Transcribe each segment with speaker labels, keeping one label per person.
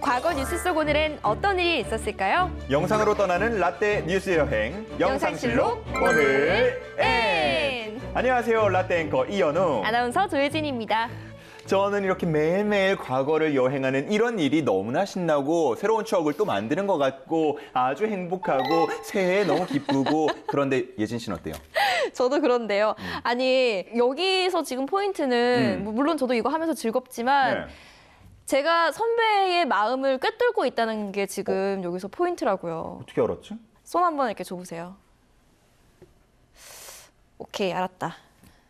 Speaker 1: 과거 뉴스 속 오늘은 어떤 일이 있었을까요?
Speaker 2: 영상으로 떠나는 라떼 뉴스 여행 영상실록 오늘 N. 안녕하세요, 라떼 앵커 이현우.
Speaker 1: 아나운서 조혜진입니다.
Speaker 2: 저는 이렇게 매일매일 과거를 여행하는 이런 일이 너무나 신나고 새로운 추억을 또 만드는 것 같고 아주 행복하고 새해 너무 기쁘고 그런데 예진 씨는 어때요?
Speaker 1: 저도 그런데요. 아니 여기서 지금 포인트는 물론 저도 이거 하면서 즐겁지만
Speaker 2: 네.
Speaker 1: 제가 선배의 마음을 꿰뚫고 있다는 게 지금 여기서 포인트라고요.
Speaker 2: 어떻게 알았지?
Speaker 1: 손 한번 이렇게 줘보세요. 오케이, 알았다.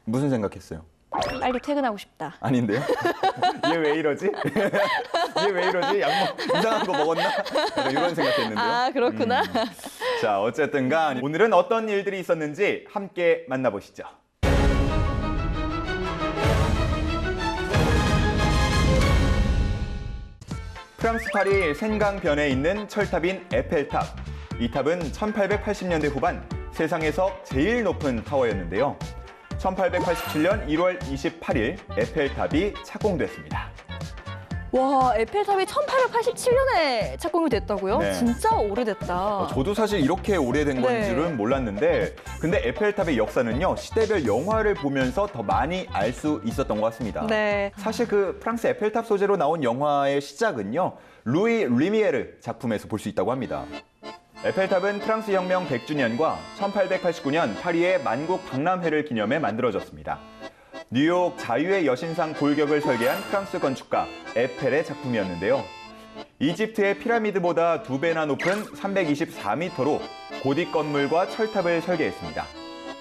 Speaker 2: 무슨 생각했어요?
Speaker 1: 빨리 퇴근하고 싶다.
Speaker 2: 아닌데요? 얘 왜 이러지? 얘 왜 이러지? 이상한 거 먹었나? 약간 이런 생각했는데요.
Speaker 1: 아, 그렇구나.
Speaker 2: 자, 어쨌든 간 오늘은 어떤 일들이 있었는지 함께 만나보시죠. 프랑스 파리 생강변에 있는 철탑인 에펠탑. 이 탑은 1880년대 후반 세상에서 제일 높은 타워였는데요. 1887년 1월 28일 에펠탑이 착공됐습니다.
Speaker 1: 와, 에펠탑이 1887년에 착공이 됐다고요?
Speaker 2: 네.
Speaker 1: 진짜 오래됐다.
Speaker 2: 저도 사실 이렇게 오래된 건
Speaker 1: 네.
Speaker 2: 줄은 몰랐는데 근데 에펠탑의 역사는요, 시대별 영화를 보면서 더 많이 알 수 있었던 것 같습니다.
Speaker 1: 네.
Speaker 2: 사실 그 프랑스 에펠탑 소재로 나온 영화의 시작은요, 루이 리미에르 작품에서 볼 수 있다고 합니다. 에펠탑은 프랑스 혁명 100주년과 1889년 파리의 만국 박람회를 기념해 만들어졌습니다. 뉴욕 자유의 여신상 골격을 설계한 프랑스 건축가 에펠의 작품이었는데요. 이집트의 피라미드보다 2배나 높은 324m로 고딕 건물과 철탑을 설계했습니다.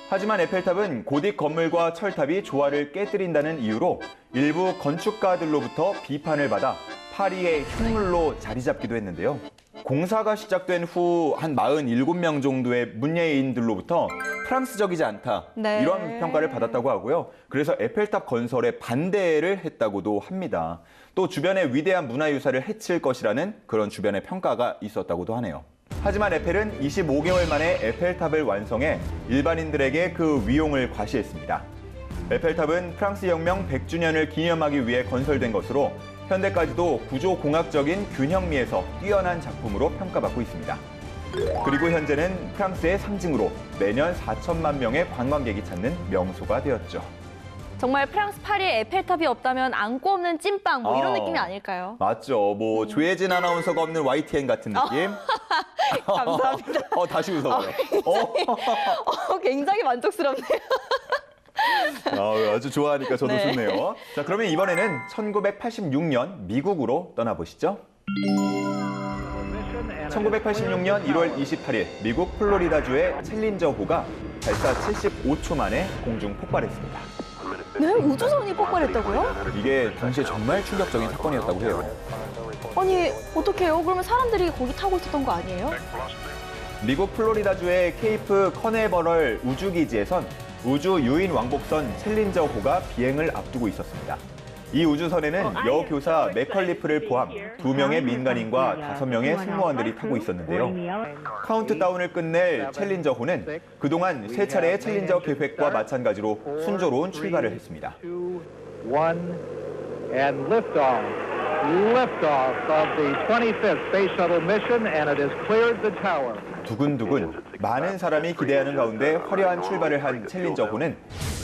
Speaker 2: 하지만 에펠탑은 고딕 건물과 철탑이 조화를 깨뜨린다는 이유로 일부 건축가들로부터 비판을 받아 파리의 흉물로 자리 잡기도 했는데요. 공사가 시작된 후 한 47명 정도의 문예인들로부터 프랑스적이지 않다,
Speaker 1: 네.
Speaker 2: 이런 평가를 받았다고 하고요. 그래서 에펠탑 건설에 반대를 했다고도 합니다. 또 주변의 위대한 문화유산을 해칠 것이라는 그런 주변의 평가가 있었다고도 하네요. 하지만 에펠은 25개월 만에 에펠탑을 완성해 일반인들에게 그 위용을 과시했습니다. 에펠탑은 프랑스 혁명 100주년을 기념하기 위해 건설된 것으로 현대까지도 구조공학적인 균형미에서 뛰어난 작품으로 평가받고 있습니다. 그리고 현재는 프랑스의 상징으로 매년 4천만 명의 관광객이 찾는 명소가 되었죠.
Speaker 1: 정말 프랑스 파리에 에펠탑이 없다면 안고 없는 찐빵 뭐 이런 느낌이 아닐까요?
Speaker 2: 맞죠. 뭐 조혜진 아나운서가 없는 YTN 같은 느낌?
Speaker 1: 감사합니다.
Speaker 2: 다시 웃어봐요.
Speaker 1: 굉장히 만족스럽네요.
Speaker 2: 아주 좋아하니까 저도
Speaker 1: 네.
Speaker 2: 좋네요. 자, 그러면 이번에는 1986년 미국으로 떠나보시죠. 1986년 1월 28일 미국 플로리다주의 챌린저호가 발사 75초 만에 공중 폭발했습니다.
Speaker 1: 네? 우주선이 폭발했다고요?
Speaker 2: 이게 당시에 정말 충격적인 사건이었다고 해요.
Speaker 1: 아니, 어떡해요? 그러면 사람들이 거기 타고 있었던 거 아니에요?
Speaker 2: 미국 플로리다주의 케이프 커네버럴 우주기지에선 우주 유인 왕복선 챌린저호가 비행을 앞두고 있었습니다. 이 우주선에는 여교사 맥컬리프를 포함 2명의 민간인과 5명의 승무원들이 타고 있었는데요. 카운트다운을 끝낼 챌린저호는 그동안 3차례의 챌린저 계획과 마찬가지로 순조로운 출발을 했습니다.
Speaker 3: 1 and liftoff. Liftoff of the 25th Space Shuttle mission, and it has cleared the tower.
Speaker 2: 두근두근 많은 사람이 기대하는 가운데 화려한 출발을 한 챌린저호는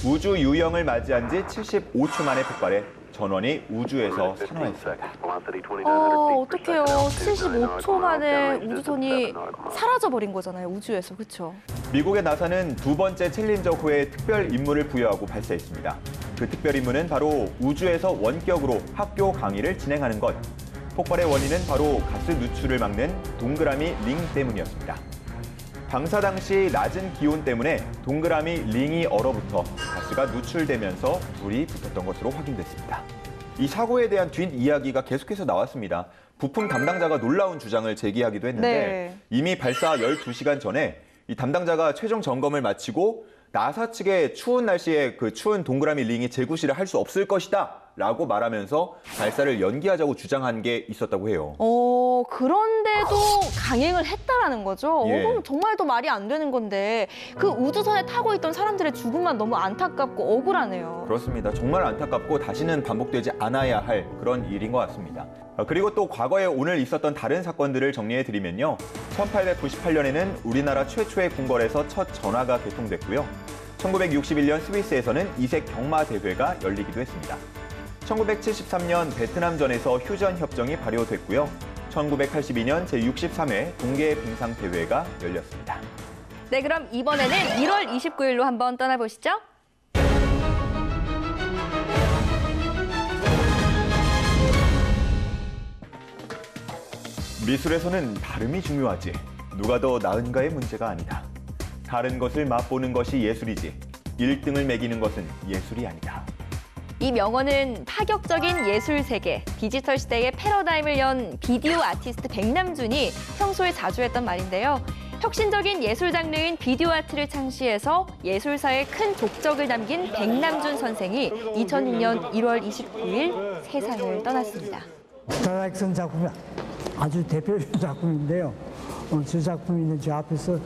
Speaker 2: 우주 유영을 맞이한 지 75초 만에 폭발해 전원이 우주에서 산화했습니다.
Speaker 1: 어떡해요. 75초 만에 우주선이 사라져버린 거잖아요, 우주에서. 그렇죠?
Speaker 2: 미국의 나사는 두 번째 챌린저호에 특별 임무를 부여하고 발사했습니다. 그 특별 임무는 바로 우주에서 원격으로 학교 강의를 진행하는 것. 폭발의 원인은 바로 가스 누출을 막는 동그라미 링 때문이었습니다. 방사 당시 낮은 기온 때문에 동그라미 링이 얼어붙어 가스가 누출되면서 불이 붙었던 것으로 확인됐습니다. 이 사고에 대한 뒷이야기가 계속해서 나왔습니다. 부품 담당자가 놀라운 주장을 제기하기도 했는데
Speaker 1: 네.
Speaker 2: 이미 발사 12시간 전에 이 담당자가 최종 점검을 마치고 나사 측의 추운 날씨에 그 추운 동그라미 링이 재구시를 할 수 없을 것이다 라고 말하면서 발사를 연기하자고 주장한 게 있었다고 해요.
Speaker 1: 그런데도 강행을 했다고 쏜다라는 거죠.
Speaker 2: 예.
Speaker 1: 그럼 정말 더 말이 안 되는 건데 그 우주선에 타고 있던 사람들의 죽음만 너무 안타깝고 억울하네요.
Speaker 2: 그렇습니다. 정말 안타깝고 다시는 반복되지 않아야 할 그런 일인 것 같습니다. 그리고 또 과거에 오늘 있었던 다른 사건들을 정리해드리면요. 1898년에는 우리나라 최초의 궁궐에서 첫 전화가 개통됐고요. 1961년 스위스에서는 이색 경마 대회가 열리기도 했습니다. 1973년 베트남전에서 휴전협정이 발효됐고요. 1982년 제63회 동계 빙상 대회가 열렸습니다.
Speaker 1: 네, 그럼 이번에는 1월 29일로 한번 떠나보시죠.
Speaker 2: 미술에서는 발음이 중요하지. 누가 더 나은가의 문제가 아니다. 다른 것을 맛보는 것이 예술이지. 1등을 매기는 것은 예술이 아니다.
Speaker 1: 이 명언은 파격적인 예술 세계, 디지털 시대의 패러다임을 연 비디오 아티스트 백남준이 평소에 자주 했던 말인데요. 혁신적인 예술 장르인 비디오 아트를 창시해서 예술사에 큰 족적을 남긴 백남준 선생이 2006년 1월 29일 세상을 떠났습니다.
Speaker 4: 다다익선 작품이 아주 대표적인 작품인데요. 저 작품이 있는 저 앞에서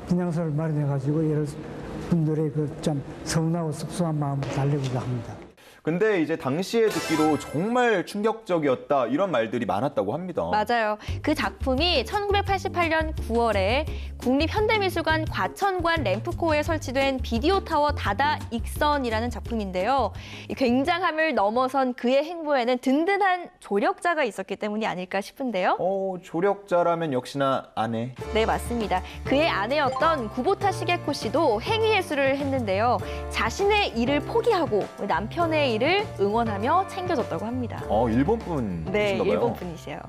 Speaker 4: 분향소를 마련해가지고 여러분들의 그 좀 서운하고 씁쓸한 마음을 달래고자 합니다.
Speaker 2: 근데 이제 당시에 듣기로 정말 충격적이었다 이런 말들이 많았다고 합니다.
Speaker 1: 맞아요. 그 작품이 1988년 9월에 국립현대미술관 과천관 램프코어에 설치된 비디오 타워 다다익선이라는 작품인데요. 이 굉장함을 넘어선 그의 행보에는 든든한 조력자가 있었기 때문이 아닐까 싶은데요.
Speaker 2: 조력자라면 역시나 아내.
Speaker 1: 네, 맞습니다. 그의 아내였던 구보타 시게코 씨도 행위예술을 했는데요. 자신의 일을 포기하고 남편의 일을 응원하며 챙겨줬다고 합니다.
Speaker 2: 일본 분이신가
Speaker 1: 네,
Speaker 2: 봐요.
Speaker 1: 일본 분이세요.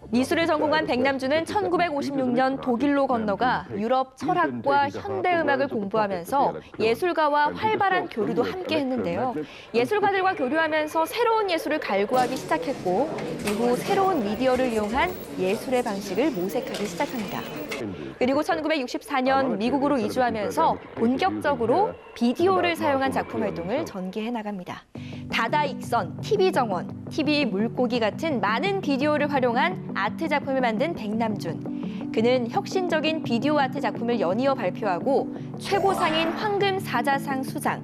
Speaker 1: 미술을 전공한 백남준은 1956년 독일로 건너가 유럽 철학과 현대음악을 공부하면서 예술가와 활발한 교류도 함께 했는데요. 예술가들과 교류하면서 새로운 예술을 갈구하기 시작했고 이후 새로운 미디어를 이용한 예술의 방식을 모색하기 시작합니다. 그리고 1964년 미국으로 이주하면서 본격적으로 비디오를 사용한 작품 활동을 전개해 나갑니다. 다다익선, TV정원, TV 물고기 같은 많은 비디오를 활용한 아트 작품을 만든 백남준. 그는 혁신적인 비디오 아트 작품을 연이어 발표하고 최고상인 황금 사자상 수상,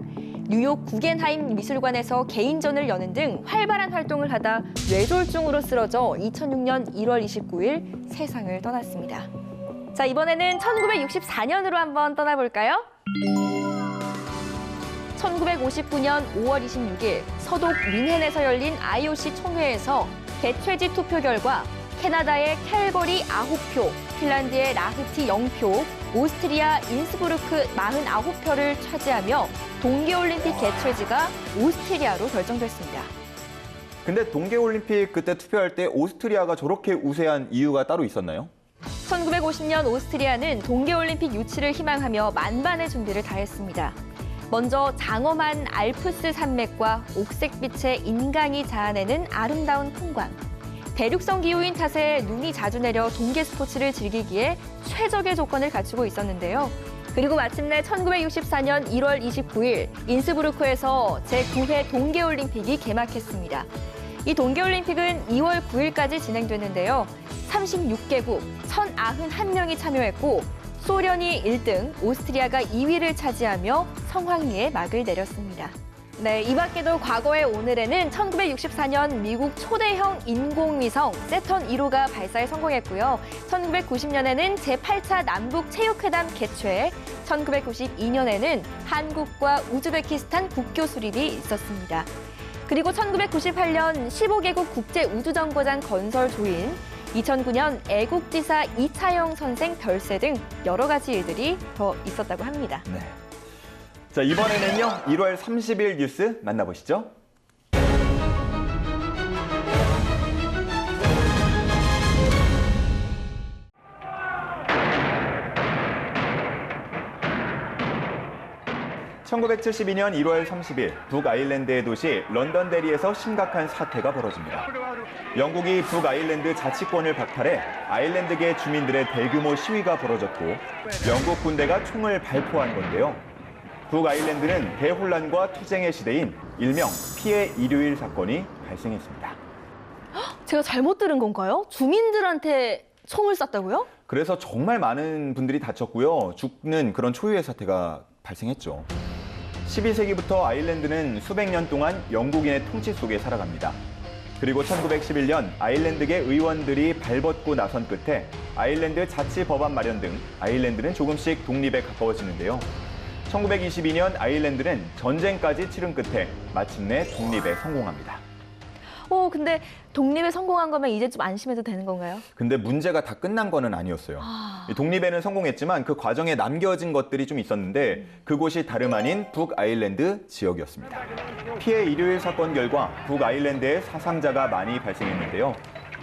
Speaker 1: 뉴욕 구겐하임 미술관에서 개인전을 여는 등 활발한 활동을 하다 뇌졸중으로 쓰러져 2006년 1월 29일 세상을 떠났습니다. 자, 이번에는 1964년으로 한번 떠나볼까요? 1959년 5월 26일 서독 뮌헨에서 열린 IOC 총회에서 개최지 투표 결과 캐나다의 캘거리 9표, 핀란드의 라흐티 0표, 오스트리아 인스부르크 49표를 차지하며 동계올림픽 개최지가 오스트리아로 결정됐습니다.
Speaker 2: 근데 동계올림픽 그때 투표할 때 오스트리아가 저렇게 우세한 이유가 따로 있었나요?
Speaker 1: 1950년 오스트리아는 동계올림픽 유치를 희망하며 만반의 준비를 다했습니다. 먼저 장엄한 알프스 산맥과 옥색빛의 인강이 자아내는 아름다운 풍광, 대륙성 기후인 탓에 눈이 자주 내려 동계 스포츠를 즐기기에 최적의 조건을 갖추고 있었는데요. 그리고 마침내 1964년 1월 29일 인스부르크에서 제9회 동계올림픽이 개막했습니다. 이 동계올림픽은 2월 9일까지 진행됐는데요. 36개국 1,091명이 참여했고 소련이 1등, 오스트리아가 2위를 차지하며 성황리에 막을 내렸습니다. 네, 이 밖에도 과거의 오늘에는 1964년 미국 초대형 인공위성 세턴 1호가 발사에 성공했고요. 1990년에는 제8차 남북체육회담 개최, 1992년에는 한국과 우즈베키스탄 국교 수립이 있었습니다. 그리고 1998년 15개국 국제우주정거장 건설 조인, 2009년 애국지사 이차영 선생 별세 등 여러 가지 일들이 더 있었다고 합니다.
Speaker 2: 네. 자, 이번에는요. 1월 30일 뉴스 만나보시죠. (1972년 1월 30일) 북아일랜드의 도시 런던데리에서 심각한 사태가 벌어집니다. 영국이 북아일랜드 자치권을 박탈해 아일랜드계 주민들의 대규모 시위가 벌어졌고 영국 군대가 총을 발포한 건데요. 북아일랜드는 대혼란과 투쟁의 시대인 일명 피해 일요일 사건이 발생했습니다.
Speaker 1: 제가 잘못 들은 건가요? 주민들한테 총을 쐈다고요?
Speaker 2: 그래서 정말 많은 분들이 다쳤고요. 죽는 그런 초유의 사태가 발생했죠. 12세기부터 아일랜드는 수백 년 동안 영국인의 통치 속에 살아갑니다. 그리고 1911년 아일랜드계 의원들이 발벗고 나선 끝에 아일랜드 자치 법안 마련 등 아일랜드는 조금씩 독립에 가까워지는데요. 1922년 아일랜드는 전쟁까지 치른 끝에 마침내 독립에 성공합니다.
Speaker 1: 근데 독립에 성공한 거면 이제 좀 안심해도 되는 건가요?
Speaker 2: 근데 문제가 다 끝난 거는 아니었어요. 이 독립에는 성공했지만 그 과정에 남겨진 것들이 좀 있었는데 그곳이 다름 아닌 북아일랜드 지역이었습니다. 피해 일요일 사건 결과 북아일랜드에 사상자가 많이 발생했는데요.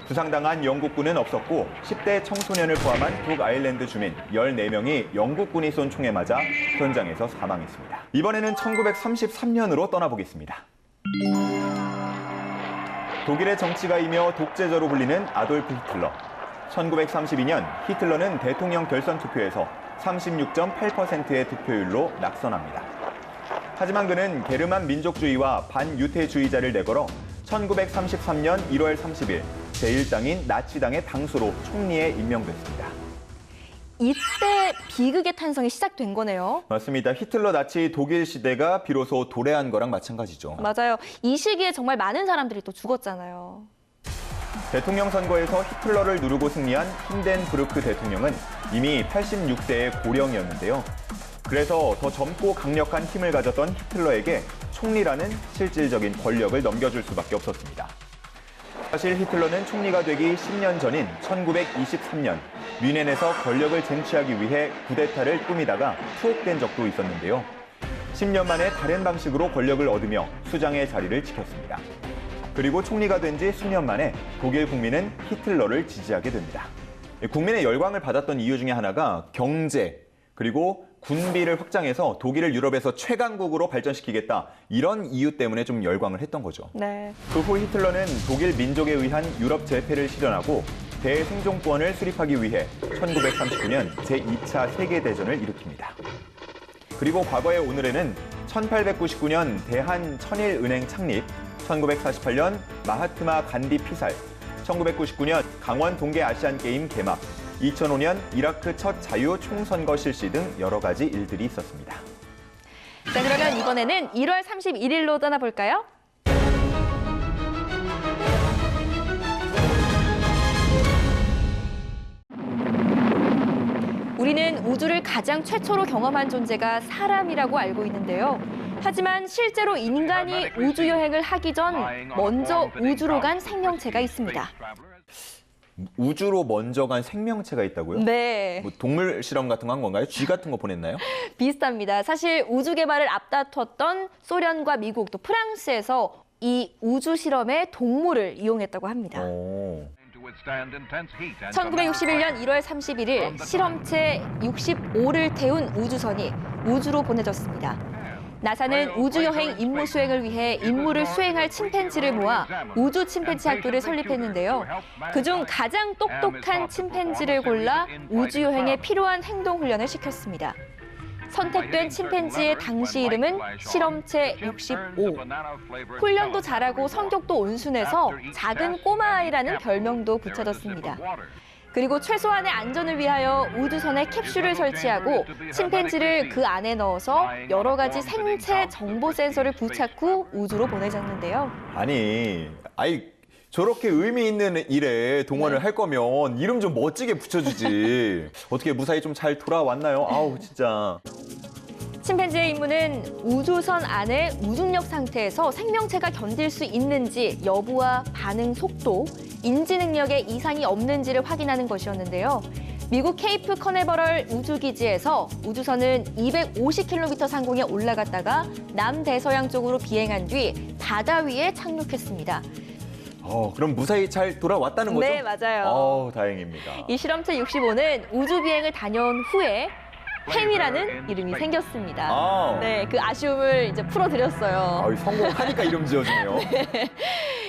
Speaker 2: 부상당한 영국군은 없었고 10대 청소년을 포함한 북아일랜드 주민 14명이 영국군이 쏜 총에 맞아 현장에서 사망했습니다. 이번에는 1933년으로 떠나보겠습니다. 독일의 정치가이며 독재자로 불리는 아돌프 히틀러. 1932년 히틀러는 대통령 결선 투표에서 36.8%의 득표율로 낙선합니다. 하지만 그는 게르만 민족주의와 반유태주의자를 내걸어 1933년 1월 30일 제1당인 나치당의 당수로 총리에 임명됐습니다.
Speaker 1: 이때 비극의 탄생이 시작된 거네요.
Speaker 2: 맞습니다. 히틀러 나치 독일 시대가 비로소 도래한 거랑 마찬가지죠.
Speaker 1: 맞아요. 이 시기에 정말 많은 사람들이 또 죽었잖아요.
Speaker 2: 대통령 선거에서 히틀러를 누르고 승리한 힌덴부르크 대통령은 이미 86세의 고령이었는데요. 그래서 더 젊고 강력한 힘을 가졌던 히틀러에게 총리라는 실질적인 권력을 넘겨줄 수밖에 없었습니다. 사실 히틀러는 총리가 되기 10년 전인 1923년 뮌헨에서 권력을 쟁취하기 위해 쿠데타를 꾸미다가 투옥된 적도 있었는데요. 10년 만에 다른 방식으로 권력을 얻으며 수장의 자리를 지켰습니다. 그리고 총리가 된 지 수년 만에 독일 국민은 히틀러를 지지하게 됩니다. 국민의 열광을 받았던 이유 중에 하나가 경제, 그리고 군비를 확장해서 독일을 유럽에서 최강국으로 발전시키겠다. 이런 이유 때문에 좀 열광을 했던 거죠.
Speaker 1: 네.
Speaker 2: 그 후 히틀러는 독일 민족에 의한 유럽 재패를 실현하고 대생존권을 수립하기 위해 1939년 제2차 세계대전을 일으킵니다. 그리고 과거의 오늘에는 1899년 대한천일은행 창립, 1948년 마하트마 간디 피살, 1999년 강원 동계 아시안게임 개막, 2005년 이라크 첫 자유 총선거 실시 등 여러 가지 일들이 있었습니다.
Speaker 1: 자, 그러면 이번에는 1월 31일로 떠나볼까요? 우리는 우주를 가장 최초로 경험한 존재가 사람이라고 알고 있는데요. 하지만 실제로 인간이 우주 여행을 하기 전 먼저 우주로 간 생명체가 있습니다.
Speaker 2: 우주로 먼저 간 생명체가 있다고요?
Speaker 1: 네.
Speaker 2: 뭐 동물 실험 같은 거 한 건가요? 쥐 같은 거 보냈나요?
Speaker 1: 비슷합니다. 사실 우주 개발을 앞다퉜던 소련과 미국 또 프랑스에서 이 우주 실험에 동물을 이용했다고 합니다. 1961년 1월 31일 실험체 65를 태운 우주선이 우주로 보내졌습니다. 나사는 우주여행 임무 수행을 위해 임무를 수행할 침팬지를 모아 우주 침팬지 학교를 설립했는데요. 그중 가장 똑똑한 침팬지를 골라 우주여행에 필요한 행동 훈련을 시켰습니다. 선택된 침팬지의 당시 이름은 실험체 65. 훈련도 잘하고 성격도 온순해서 작은 꼬마아이라는 별명도 붙여졌습니다. 그리고 최소한의 안전을 위하여 우주선에 캡슐을 설치하고 침팬지를 그 안에 넣어서 여러 가지 생체 정보 센서를 부착 후 우주로 보내졌는데요.
Speaker 2: 아니 저렇게 의미 있는 일에 동원을 할 거면 이름 좀 멋지게 붙여주지. 어떻게 무사히 좀 잘 돌아왔나요? 아우 진짜.
Speaker 1: 침팬지의 임무는 우주선 안의 무중력 상태에서 생명체가 견딜 수 있는지 여부와 반응 속도, 인지 능력에 이상이 없는지를 확인하는 것이었는데요. 미국 케이프 커네버럴 우주기지에서 우주선은 250km 상공에 올라갔다가 남대서양 쪽으로 비행한 뒤 바다 위에 착륙했습니다.
Speaker 2: 그럼 무사히 잘 돌아왔다는 거죠?
Speaker 1: 네, 맞아요.
Speaker 2: 다행입니다.
Speaker 1: 이 실험체 65는 우주 비행을 다녀온 후에 햄이라는 이름이 생겼습니다. 네, 그 아쉬움을 이제 풀어드렸어요.
Speaker 2: 성공하니까 이름 지어주네요.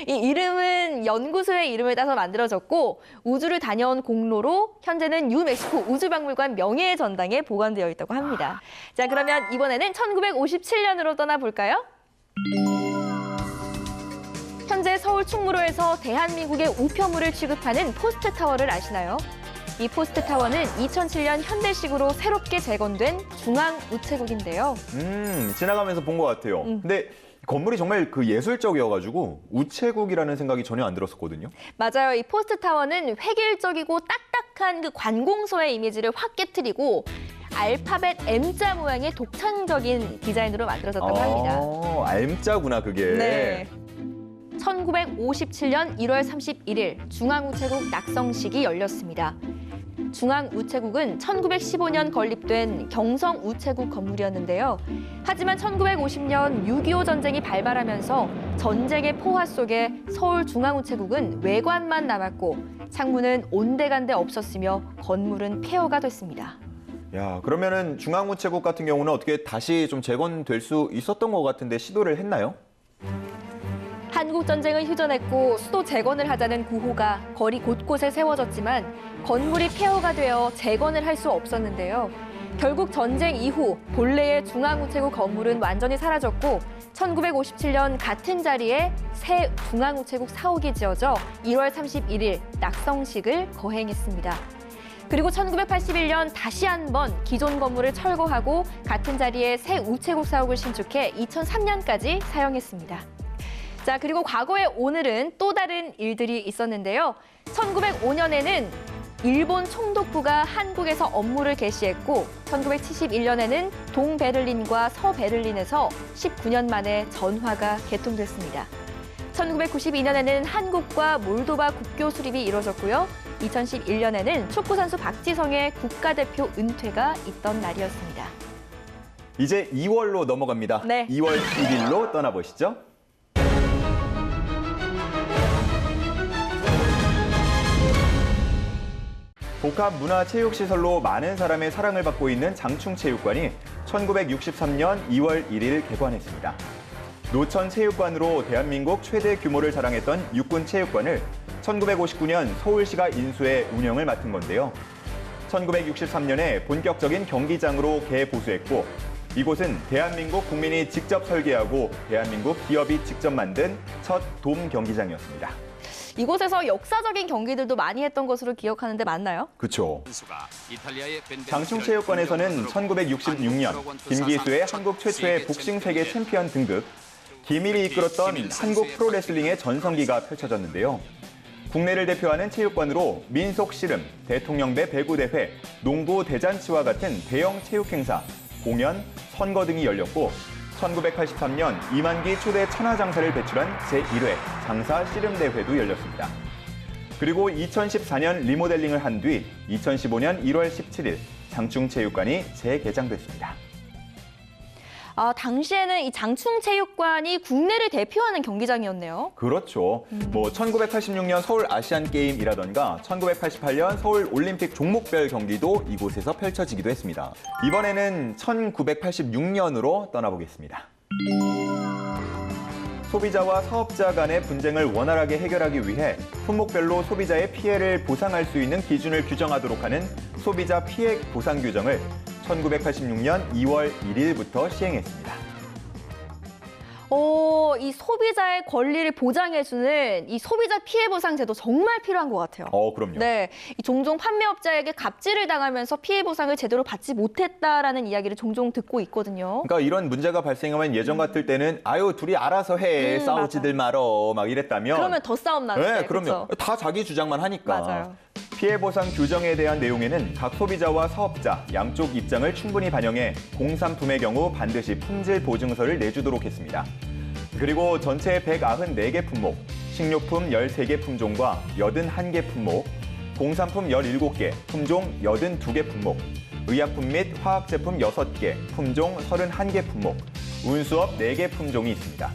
Speaker 1: 이 이름은 연구소의 이름을 따서 만들어졌고 우주를 다녀온 공로로 현재는 뉴멕시코 우주박물관 명예의 전당에 보관되어 있다고 합니다. 자, 그러면 이번에는 1957년으로 떠나볼까요? 현재 서울 충무로에서 대한민국의 우편물을 취급하는 포스트타워를 아시나요? 이 포스트타워는 2007년 현대식으로 새롭게 재건된 중앙우체국인데요.
Speaker 2: 지나가면서 본 것 같아요. 근데 건물이 정말 그 예술적이어가지고 우체국이라는 생각이 전혀 안 들었었거든요.
Speaker 1: 맞아요. 이 포스트타워는 획일적이고 딱딱한 그 관공서의 이미지를 확 깨트리고 알파벳 M자 모양의 독창적인 디자인으로 만들어졌다고 합니다.
Speaker 2: M자구나, 그게.
Speaker 1: 네. 1957년 1월 31일 중앙우체국 낙성식이 열렸습니다. 중앙우체국은 1915년 건립된 경성우체국 건물이었는데요. 하지만 1950년 6.25 전쟁이 발발하면서 전쟁의 포화 속에 서울중앙우체국은 외관만 남았고 창문은 온데간데 없었으며 건물은 폐허가 됐습니다.
Speaker 2: 야, 그러면은 중앙우체국 같은 경우는 어떻게 다시 좀 재건될 수 있었던 것 같은데 시도를 했나요?
Speaker 1: 한국전쟁을 휴전했고 수도 재건을 하자는 구호가 거리 곳곳에 세워졌지만 건물이 폐허가 되어 재건을 할 수 없었는데요. 결국 전쟁 이후 본래의 중앙우체국 건물은 완전히 사라졌고 1957년 같은 자리에 새 중앙우체국 사옥이 지어져 1월 31일 낙성식을 거행했습니다. 그리고 1981년 다시 한번 기존 건물을 철거하고 같은 자리에 새 우체국 사옥을 신축해 2003년까지 사용했습니다. 자, 그리고 과거의 오늘은 또 다른 일들이 있었는데요. 1905년에는 일본 총독부가 한국에서 업무를 개시했고 1971년에는 동베를린과 서베를린에서 19년 만에 전화가 개통됐습니다. 1992년에는 한국과 몰도바 국교 수립이 이뤄졌고요. 2011년에는 축구선수 박지성의 국가대표 은퇴가 있던 날이었습니다.
Speaker 2: 이제 2월로 넘어갑니다.
Speaker 1: 네.
Speaker 2: 2월 1일로 떠나보시죠. 복합 문화체육시설로 많은 사람의 사랑을 받고 있는 장충체육관이 1963년 2월 1일 개관했습니다. 노천체육관으로 대한민국 최대 규모를 자랑했던 육군체육관을 1959년 서울시가 인수해 운영을 맡은 건데요. 1963년에 본격적인 경기장으로 개보수했고 이곳은 대한민국 국민이 직접 설계하고 대한민국 기업이 직접 만든 첫 돔 경기장이었습니다.
Speaker 1: 이곳에서 역사적인 경기들도 많이 했던 것으로 기억하는데 맞나요?
Speaker 2: 그렇죠. 장충체육관에서는 1966년 김기수의 한국 최초의 복싱 세계 챔피언 등극, 김일이 이끌었던 한국 프로레슬링의 전성기가 펼쳐졌는데요. 국내를 대표하는 체육관으로 민속 씨름, 대통령배 배구대회, 농구 대잔치와 같은 대형 체육 행사, 공연, 선거 등이 열렸고 1983년 이만기 초대 천하장사를 배출한 제1회 장사 씨름대회도 열렸습니다. 그리고 2014년 리모델링을 한 뒤 2015년 1월 17일 장충체육관이 재개장됐습니다.
Speaker 1: 당시에는 이 장충체육관이 국내를 대표하는 경기장이었네요.
Speaker 2: 그렇죠. 1986년 서울 아시안게임이라던가 1988년 서울 올림픽 종목별 경기도 이곳에서 펼쳐지기도 했습니다. 이번에는 1986년으로 떠나보겠습니다. 소비자와 사업자 간의 분쟁을 원활하게 해결하기 위해 품목별로 소비자의 피해를 보상할 수 있는 기준을 규정하도록 하는 소비자 피해 보상 규정을 1986년 2월 1일부터 시행했습니다.
Speaker 1: 이 소비자의 권리를 보장해주는 이 소비자 피해 보상 제도 정말 필요한 것 같아요.
Speaker 2: 그럼요.
Speaker 1: 네, 종종 판매업자에게 갑질을 당하면서 피해 보상을 제대로 받지 못했다라는 이야기를 종종 듣고 있거든요.
Speaker 2: 그러니까 이런 문제가 발생하면 예전 같을 때는 아유 둘이 알아서 해 싸우지들 말어 막 이랬다면
Speaker 1: 그러면 더 싸움 나는데.
Speaker 2: 네, 그럼요.
Speaker 1: 그쵸?
Speaker 2: 다 자기 주장만 하니까.
Speaker 1: 맞아요.
Speaker 2: 피해 보상 규정에 대한 내용에는 각 소비자와 사업자 양쪽 입장을 충분히 반영해 공산품의 경우 반드시 품질 보증서를 내주도록 했습니다. 그리고 전체 194개 품목, 식료품 13개 품종과 81개 품목, 공산품 17개, 품종 82개 품목, 의약품 및 화학제품 6개, 품종 31개 품목, 운수업 4개 품종이 있습니다.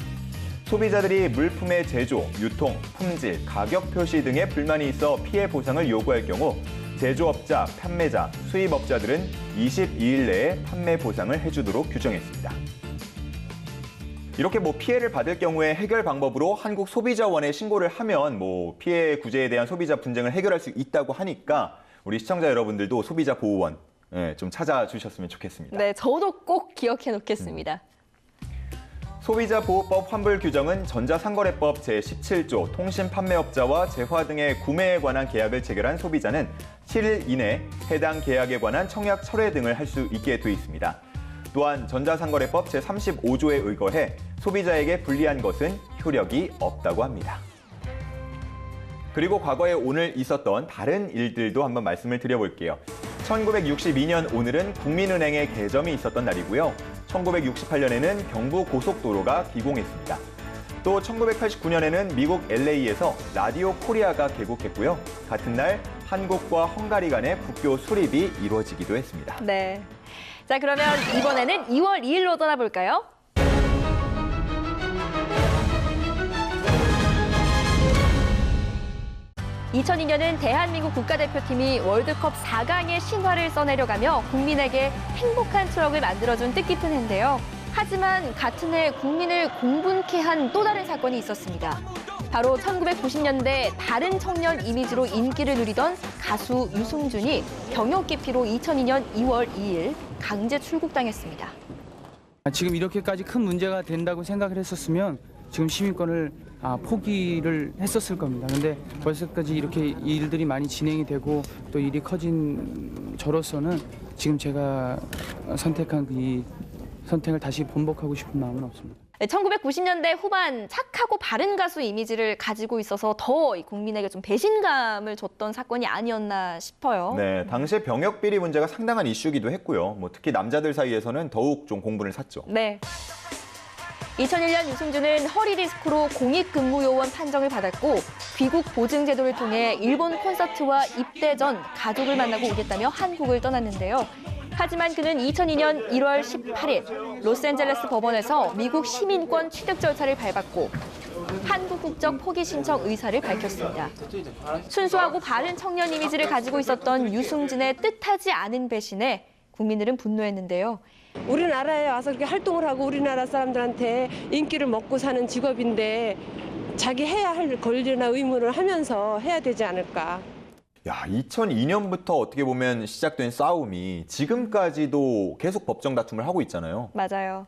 Speaker 2: 소비자들이 물품의 제조, 유통, 품질, 가격 표시 등에 불만이 있어 피해 보상을 요구할 경우 제조업자, 판매자, 수입업자들은 22일 내에 판매 보상을 해주도록 규정했습니다. 이렇게 피해를 받을 경우에 해결 방법으로 한국소비자원에 신고를 하면 피해 구제에 대한 소비자 분쟁을 해결할 수 있다고 하니까 우리 시청자 여러분들도 소비자보호원 좀 찾아주셨으면 좋겠습니다.
Speaker 1: 네, 저도 꼭 기억해 놓겠습니다.
Speaker 2: 소비자보호법 환불 규정은 전자상거래법 제17조 통신판매업자와 재화 등의 구매에 관한 계약을 체결한 소비자는 17일 이내 해당 계약에 관한 청약 철회 등을 할 수 있게 돼 있습니다. 또한 전자상거래법 제35조에 의거해 소비자에게 불리한 것은 효력이 없다고 합니다. 그리고 과거에 오늘 있었던 다른 일들도 한번 말씀을 드려볼게요. 1962년 오늘은 국민은행의 개점이 있었던 날이고요. 1968년에는 경부고속도로가 기공했습니다. 또 1989년에는 미국 LA에서 라디오 코리아가 개국했고요. 같은 날 한국과 헝가리 간의 국교 수립이 이루어지기도 했습니다.
Speaker 1: 네. 자, 그러면 이번에는 2월 2일로 떠나볼까요? 2002년은 대한민국 국가대표팀이 월드컵 4강의 신화를 써내려가며 국민에게 행복한 추억을 만들어준 뜻깊은 해인데요. 하지만 같은 해 국민을 공분케 한 또 다른 사건이 있었습니다. 바로 1990년대 다른 청년 이미지로 인기를 누리던 가수 유승준이 병역 기피로 2002년 2월 2일 강제 출국당했습니다.
Speaker 5: 지금 이렇게까지 큰 문제가 된다고 생각을 했었으면 지금 시민권을 포기를 했었을 겁니다. 그런데 벌써까지 이렇게 일들이 많이 진행이 되고 또 일이 커진 저로서는 지금 제가 선택한 이 선택을 다시 번복하고 싶은 마음은 없습니다.
Speaker 1: 1990년대 후반 착하고 바른 가수 이미지를 가지고 있어서 더 국민에게 좀 배신감을 줬던 사건이 아니었나 싶어요.
Speaker 2: 네, 당시에 병역 비리 문제가 상당한 이슈이기도 했고요. 특히 남자들 사이에서는 더욱 좀 공분을 샀죠.
Speaker 1: 네. 2001년 유승준은 허리 디스크로 공익근무요원 판정을 받았고 귀국 보증 제도를 통해 일본 콘서트와 입대 전 가족을 만나고 오겠다며 한국을 떠났는데요. 하지만 그는 2002년 1월 18일 로스앤젤레스 법원에서 미국 시민권 취득 절차를 밟았고 한국 국적 포기 신청 의사를 밝혔습니다. 순수하고 바른 청년 이미지를 가지고 있었던 유승준의 뜻하지 않은 배신에 국민들은 분노했는데요.
Speaker 6: 우리나라에 와서 이렇게 활동을 하고 우리나라 사람들한테 인기를 먹고 사는 직업인데 자기 해야 할 권리나 의무를 하면서 해야 되지 않을까.
Speaker 2: 야, 2002년부터 어떻게 보면 시작된 싸움이 지금까지도 계속 법정 다툼을 하고 있잖아요.
Speaker 1: 맞아요.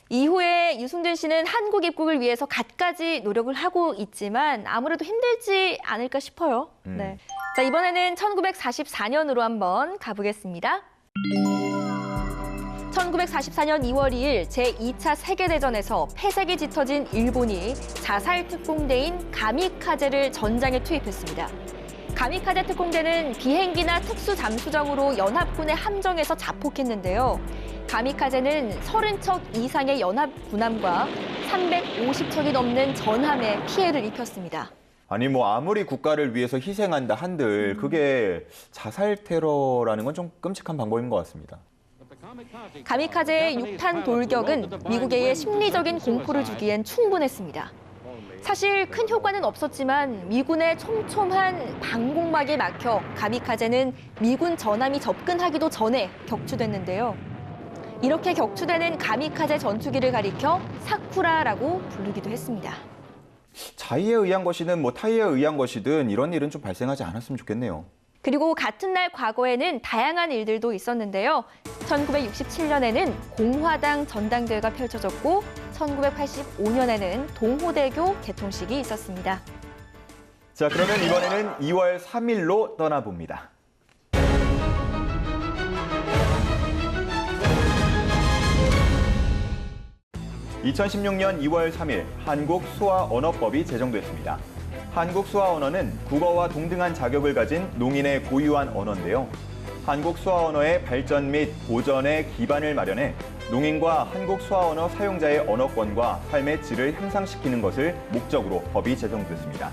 Speaker 1: 이후에 유승준 씨는 한국 입국을 위해서 갖가지 노력을 하고 있지만 아무래도 힘들지 않을까 싶어요. 네. 자, 이번에는 1944년으로 한번 가보겠습니다. 1944년 2월 2일 제2차 세계대전에서 패색이 짙어진 일본이 자살 특공대인 가미카제를 전장에 투입했습니다. 가미카제 특공대는 비행기나 특수 잠수정으로 연합군의 함정에서 자폭했는데요. 가미카제는 30척 이상의 연합 군함과 350척이 넘는 전함에 피해를 입혔습니다.
Speaker 2: 아니 아무리 국가를 위해서 희생한다 한들 그게 자살 테러라는 건 좀 끔찍한 방법인 것 같습니다.
Speaker 1: 가미카제의 6탄 돌격은 미국에게 심리적인 공포를 주기엔 충분했습니다. 사실 큰 효과는 없었지만 미군의 촘촘한 방공막에 막혀 가미카제는 미군 전함이 접근하기도 전에 격추됐는데요. 이렇게 격추되는 가미카제 전투기를 가리켜 사쿠라라고 부르기도 했습니다.
Speaker 2: 자의에 의한 것이든 타의에 의한 것이든 이런 일은 좀 발생하지 않았으면 좋겠네요.
Speaker 1: 그리고 같은 날 과거에는 다양한 일들도 있었는데요. 1967년에는 공화당 전당대회가 펼쳐졌고 1985년에는 동호대교 개통식이 있었습니다.
Speaker 2: 자, 그러면 이번에는 2월 3일로 떠나봅니다. (2016년 2월 3일) 한국 수화언어법이 제정됐습니다. 한국 수화언어는 국어와 동등한 자격을 가진 농인의 고유한 언어인데요. 한국 수화언어의 발전 및 보전의 기반을 마련해 농인과 한국 수화언어 사용자의 언어권과 삶의 질을 향상시키는 것을 목적으로 법이 제정됐습니다.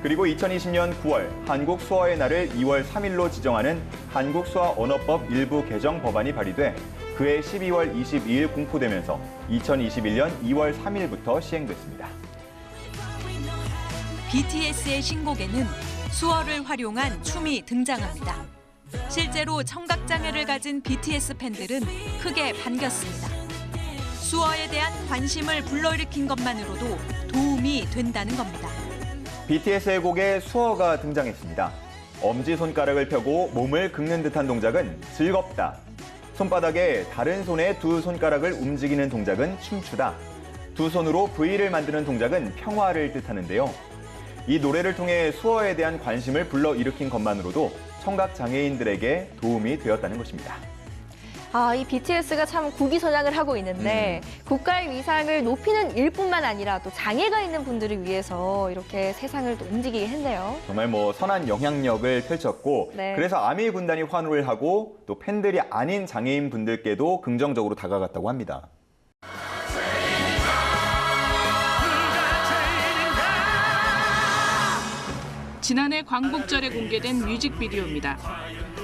Speaker 2: 그리고 2020년 9월 한국 수어의 날을 2월 3일로 지정하는 한국 수화언어법 일부 개정 법안이 발의돼 그해 12월 22일 공포되면서 2021년 2월 3일부터 시행됐습니다.
Speaker 7: BTS의 신곡에는 수어를 활용한 춤이 등장합니다. 실제로 청각장애를 가진 BTS 팬들은 크게 반겼습니다. 수어에 대한 관심을 불러일으킨 것만으로도 도움이 된다는 겁니다.
Speaker 2: BTS의 곡에 수어가 등장했습니다. 엄지손가락을 펴고 몸을 긁는 듯한 동작은 즐겁다. 손바닥에 다른 손의 두 손가락을 움직이는 동작은 춤추다. 두 손으로 V를 만드는 동작은 평화를 뜻하는데요. 이 노래를 통해 수어에 대한 관심을 불러일으킨 것만으로도 청각 장애인들에게 도움이 되었다는 것입니다.
Speaker 1: 이 BTS가 참 국위선양을 하고 있는데 국가의 위상을 높이는 일뿐만 아니라 또 장애가 있는 분들을 위해서 이렇게 세상을 또 움직이게 했네요.
Speaker 2: 정말 선한 영향력을 펼쳤고
Speaker 1: 네.
Speaker 2: 그래서 아미 군단이 환호를 하고 또 팬들이 아닌 장애인 분들께도 긍정적으로 다가갔다고 합니다.
Speaker 8: 지난해 광복절에 공개된 뮤직비디오입니다.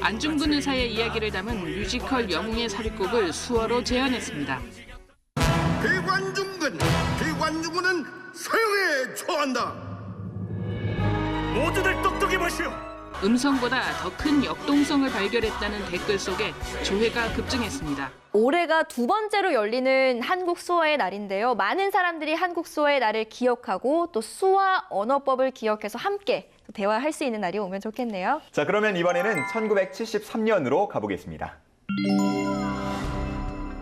Speaker 8: 안중근 의사의 이야기를 담은 뮤지컬 영웅의 삽입곡을 수어로 재현했습니다.
Speaker 9: 대관중군은 사형에 처한다. 모두들 똑똑히 보시오.
Speaker 8: 음성보다 더 큰 역동성을 발견했다는 댓글 속에 조회가 급증했습니다.
Speaker 1: 올해가 두 번째로 열리는 한국 수어의 날인데요. 많은 사람들이 한국 수어의 날을 기억하고 또 수화 언어법을 기억해서 함께 대화할 수 있는 날이 오면 좋겠네요.
Speaker 2: 자, 그러면 이번에는 1973년으로 가보겠습니다.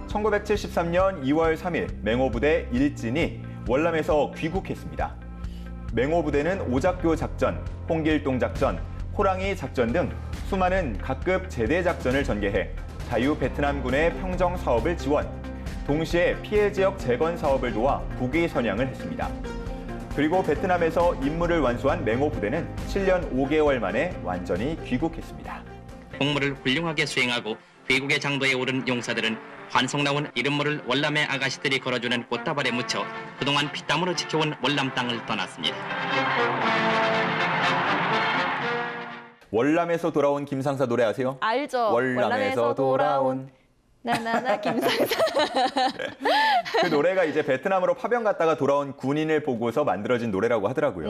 Speaker 2: 1973년 2월 3일 맹호부대 일진이 월남에서 귀국했습니다. 맹호부대는 오작교 작전, 홍길동 작전, 호랑이 작전 등 수많은 각급 제대 작전을 전개해 자유 베트남군의 평정 사업을 지원, 동시에 피해 지역 재건 사업을 도와 국위 선양을 했습니다. 그리고 베트남에서 임무를 완수한 맹호부대는 7년 5개월 만에 완전히 귀국했습니다.
Speaker 10: 공무를 훌륭하게 수행하고 회국의 장도에 오른 용사들은 환송나온 이름모를 월남의 아가씨들이 걸어주는 꽃다발에 묻혀 그동안 피땀으로 지켜온 월남 땅을 떠났습니다.
Speaker 2: 월남에서 돌아온 김상사 노래 아세요?
Speaker 1: 알죠.
Speaker 2: 월남에서 돌아온
Speaker 1: 나나나 김상사.
Speaker 2: 그 노래가 이제 베트남으로 파병 갔다가 돌아온 군인을 보고서 만들어진 노래라고 하더라고요.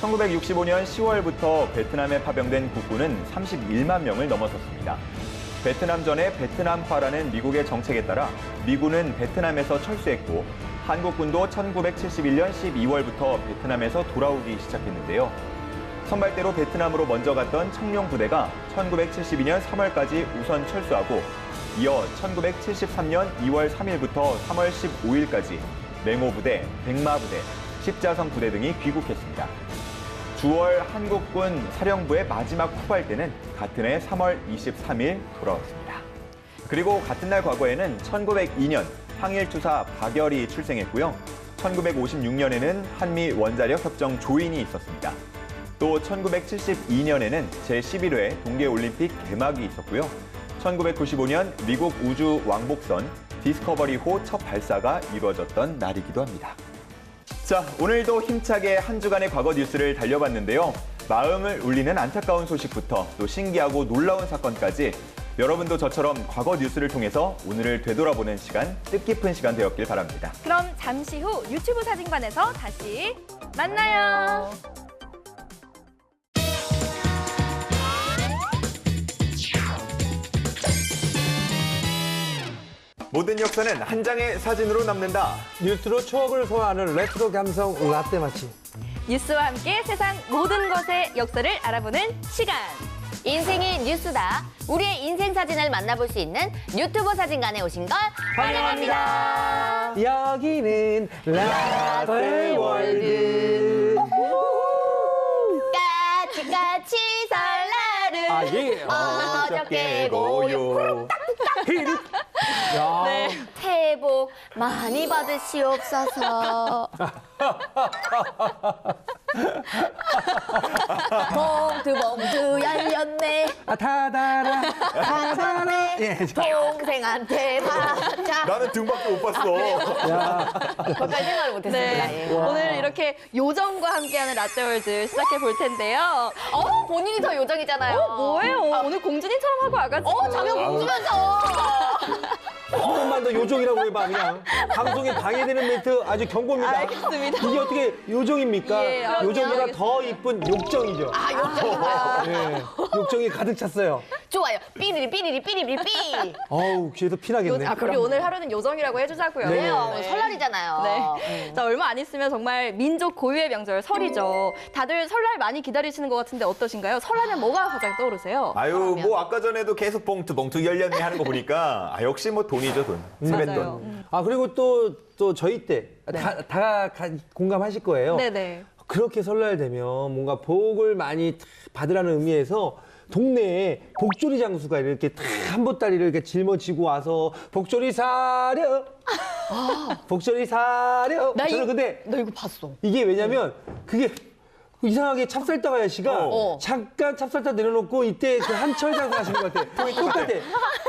Speaker 2: 1965년 10월부터 베트남에 파병된 국군은 31만 명을 넘어섰습니다. 베트남전의 베트남화라는 미국의 정책에 따라 미군은 베트남에서 철수했고 한국군도 1971년 12월부터 베트남에서 돌아오기 시작했는데요. 선발대로 베트남으로 먼저 갔던 청룡 부대가 1972년 3월까지 우선 철수하고 이어 1973년 2월 3일부터 3월 15일까지 맹호부대, 백마부대, 십자선 부대 등이 귀국했습니다. 주월 한국군 사령부의 마지막 후발대는 같은 해 3월 23일 돌아왔습니다. 그리고 같은 날 과거에는 1902년 항일투사 박열이 출생했고요. 1956년에는 한미 원자력 협정 조인이 있었습니다. 또 1972년에는 제11회 동계올림픽 개막이 있었고요. 1995년 미국 우주 왕복선 디스커버리호 첫 발사가 이루어졌던 날이기도 합니다. 자, 오늘도 힘차게 한 주간의 과거 뉴스를 달려봤는데요. 마음을 울리는 안타까운 소식부터 또 신기하고 놀라운 사건까지 여러분도 저처럼 과거 뉴스를 통해서 오늘을 되돌아보는 시간, 뜻깊은 시간 되었길 바랍니다.
Speaker 1: 그럼 잠시 후 유튜브 사진관에서 다시 만나요.
Speaker 2: 모든 역사는 한 장의 사진으로 남는다.
Speaker 11: 뉴스로 추억을 소화하는 레트로 감성 라떼 맛집.
Speaker 1: 뉴스와 함께 세상 모든 것의 역사를 알아보는 시간.
Speaker 12: 인생이 뉴스다. 우리의 인생 사진을 만나볼 수 있는 유튜브 사진관에 오신 걸 환영합니다.
Speaker 11: 여기는 라떼 월드.
Speaker 12: 까치까치 설날은
Speaker 11: 예.
Speaker 12: 어저께 고요.
Speaker 1: 네.
Speaker 12: 새해 복 많이 받으시옵소서. 봉투 열렸네.
Speaker 11: 타다라.
Speaker 12: 감사네. 동생한테 받자.
Speaker 2: 나는 등밖에 못 봤어.
Speaker 11: 야.
Speaker 12: 거기까지 생각을 못했습니다.
Speaker 1: 네.
Speaker 12: 예.
Speaker 1: 오늘 이렇게 요정과 함께하는 라떼월드 시작해 볼 텐데요.
Speaker 12: 본인이 더 요정이잖아요.
Speaker 1: 뭐예요? 오늘 공주님처럼 하고 와가지고.
Speaker 12: 자면 공주면서.
Speaker 11: 한 번만 더 요정이라고 해봐 그냥. 방송에 방해되는 멘트 아주 경고입니다.
Speaker 1: 알겠습니다.
Speaker 11: 이게 어떻게 요정입니까?
Speaker 1: 예, 그럼요.
Speaker 11: 요정보다 더 이쁜 욕정이죠.
Speaker 12: 욕정인가요?
Speaker 11: 예, 욕정이 가득 찼어요.
Speaker 12: 좋아요. 삐리리 삐리리 삐리리 삐.
Speaker 11: 어우 귀에서 피나겠네.
Speaker 1: 우리 오늘 하루는 요정이라고 해주자고요.
Speaker 11: 네.
Speaker 12: 그래요.
Speaker 1: 네.
Speaker 12: 설날이잖아요.
Speaker 1: 네. 자, 얼마 안 있으면 정말 민족 고유의 명절 설이죠. 다들 설날 많이 기다리시는 것 같은데 어떠신가요? 설하면 뭐가 가장 떠오르세요?
Speaker 2: 아유, 뭐 아까 전에도 계속 봉투 열렸네 하는 거 보니까 역시 뭐 돈이죠, 돈.
Speaker 1: 맞아요.
Speaker 2: 세뱃돈.
Speaker 11: 아 그리고 또 저희 때 다 공감하실 거예요.
Speaker 1: 네네.
Speaker 11: 그렇게 설날 되면 뭔가 복을 많이 받으라는 의미에서 동네에 복조리 장수가 이렇게 한보따리를 이렇게 짊어지고 와서 복조리 사려, 복조리 사려. 저는 근데
Speaker 12: 나 이거 봤어.
Speaker 11: 이게 왜냐면 그게 이상하게 찹쌀떡 아저씨가 잠깐 찹쌀떡 내려놓고 이때 그 한철 장사 하시는 것 같아. 똑같아.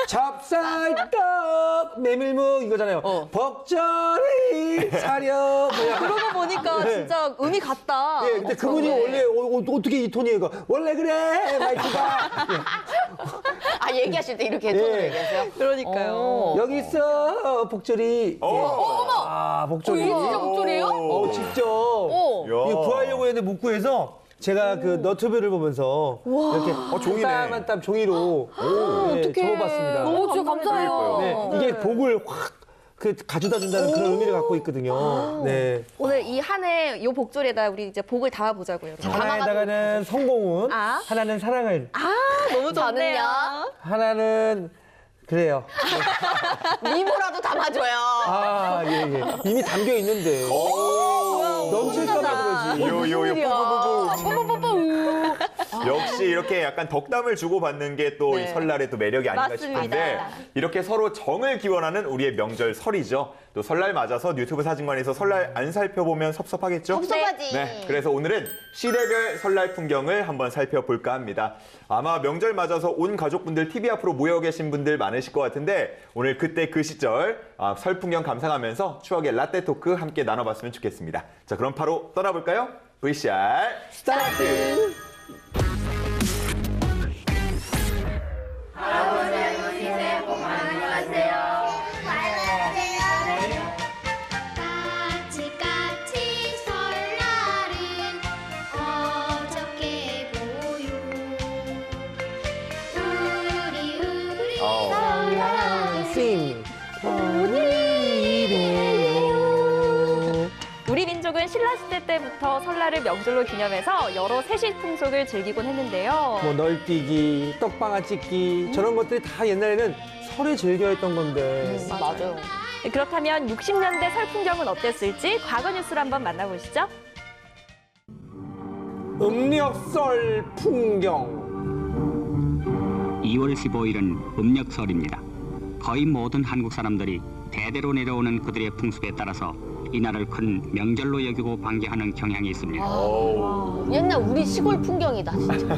Speaker 11: 찹쌀떡 메밀묵 이거잖아요. 복조리 사려.
Speaker 1: 그러고 보니까 진짜 음이 같다.
Speaker 11: 네, 근데 그분이 원래 어떻게 이 톤이에요? 이거? 원래 그래 마이크가.
Speaker 12: 아, 얘기하실 때 이렇게 톤으로
Speaker 11: 네.
Speaker 12: 얘기하세요?
Speaker 1: 그러니까요.
Speaker 11: 여기 있어 복조리.
Speaker 12: 어머!
Speaker 11: 아 복조리.
Speaker 12: 이게 진짜 복조리예요?
Speaker 11: 직접.
Speaker 2: 야.
Speaker 11: 이거 구하려고 했는데 못 구해서 제가 그 너튜브를 보면서 이렇게
Speaker 2: 종이네.
Speaker 11: 한 땀 한 땀 종이로 네, 적어봤습니다.
Speaker 12: 너무 진짜 감사해요.
Speaker 11: 네, 이게 복을 확 가져다 준다는 그런 의미를 갖고 있거든요. 네.
Speaker 1: 오늘 이 한 해 이 복조리에다 우리 이제 복을 담아보자고요.
Speaker 11: 하나에다가는 성공운,
Speaker 1: 아.
Speaker 11: 하나는 사랑을,
Speaker 1: 너무 좋네요.
Speaker 11: 하나는 그래요.
Speaker 12: 미모라도 담아줘요.
Speaker 11: 아, 예, 예. 이미 담겨 있는데. 넘칠까봐 그러지.
Speaker 2: 뿌뿌뿌뿌. 역시 이렇게 약간 덕담을 주고받는 게 또 이 설날의 또 매력이 아닌가
Speaker 1: 맞습니다.
Speaker 2: 싶은데 이렇게 서로 정을 기원하는 우리의 명절 설이죠. 또 설날 맞아서 유튜브 사진관에서 설날 안 살펴보면 섭섭하겠죠?
Speaker 12: 섭섭하지.
Speaker 2: 네, 그래서 오늘은 시대별 설날 풍경을 한번 살펴볼까 합니다. 아마 명절 맞아서 온 가족분들 TV 앞으로 모여 계신 분들 많으실 것 같은데 오늘 그때 그 시절 설 풍경 감상하면서 추억의 라떼 토크 함께 나눠봤으면 좋겠습니다. 자, 그럼 바로 떠나볼까요? VCR 스타트!
Speaker 13: 까치까치 설날은 어저께 보요 우리 설날
Speaker 11: 싱.
Speaker 1: 우리 민족은 신라시대 때부터 설날을 명절로 기념해서 여러 세시 풍속을 즐기곤 했는데요.
Speaker 11: 뭐 널뛰기, 떡방아 찍기 저런 것들이 다 옛날에는 설에 즐겨 했던 건데.
Speaker 12: 맞아요.
Speaker 1: 그렇다면 60년대 설 풍경은 어땠을지 과거 뉴스를 한번 만나보시죠.
Speaker 11: 음력설 풍경.
Speaker 10: 2월 15일은 음력설입니다. 거의 모든 한국 사람들이 대대로 내려오는 그들의 풍습에 따라서 이날을 큰 명절로 여기고 반겨하는 경향이 있습니다.
Speaker 12: 옛날 우리 시골 풍경이다, 진짜.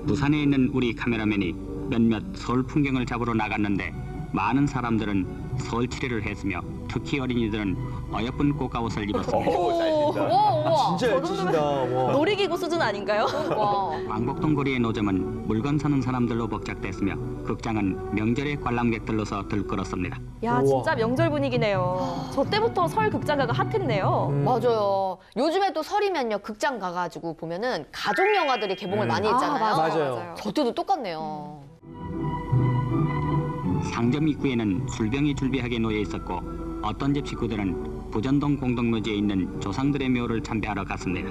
Speaker 10: 부산에 있는 우리 카메라맨이 몇몇 설 풍경을 잡으러 나갔는데 많은 사람들은 설 치레를 했으며 특히 어린이들은 어여쁜 꽃가옷을 입었습니다.
Speaker 11: 진짜 잘 치신다. 와.
Speaker 1: 놀이기구 수준 아닌가요?
Speaker 10: 광복동 거리의 노점은 물건 사는 사람들로 벅작됐으며 극장은 명절의 관람객들로서 들끓었습니다.
Speaker 1: 야, 진짜 명절 분위기네요. 저 때부터 설 극장가가 핫했네요.
Speaker 12: 맞아요. 요즘에 또 설이면요, 극장 가가지고 보면은 가족 영화들이 개봉을 많이 했잖아요.
Speaker 11: 맞아요.
Speaker 12: 저 때도 똑같네요.
Speaker 10: 상점 입구에는 술병이 줄비하게 놓여 있었고 어떤 집 식구들은 부전동 공동묘지에 있는 조상들의 묘를 참배하러 갔습니다.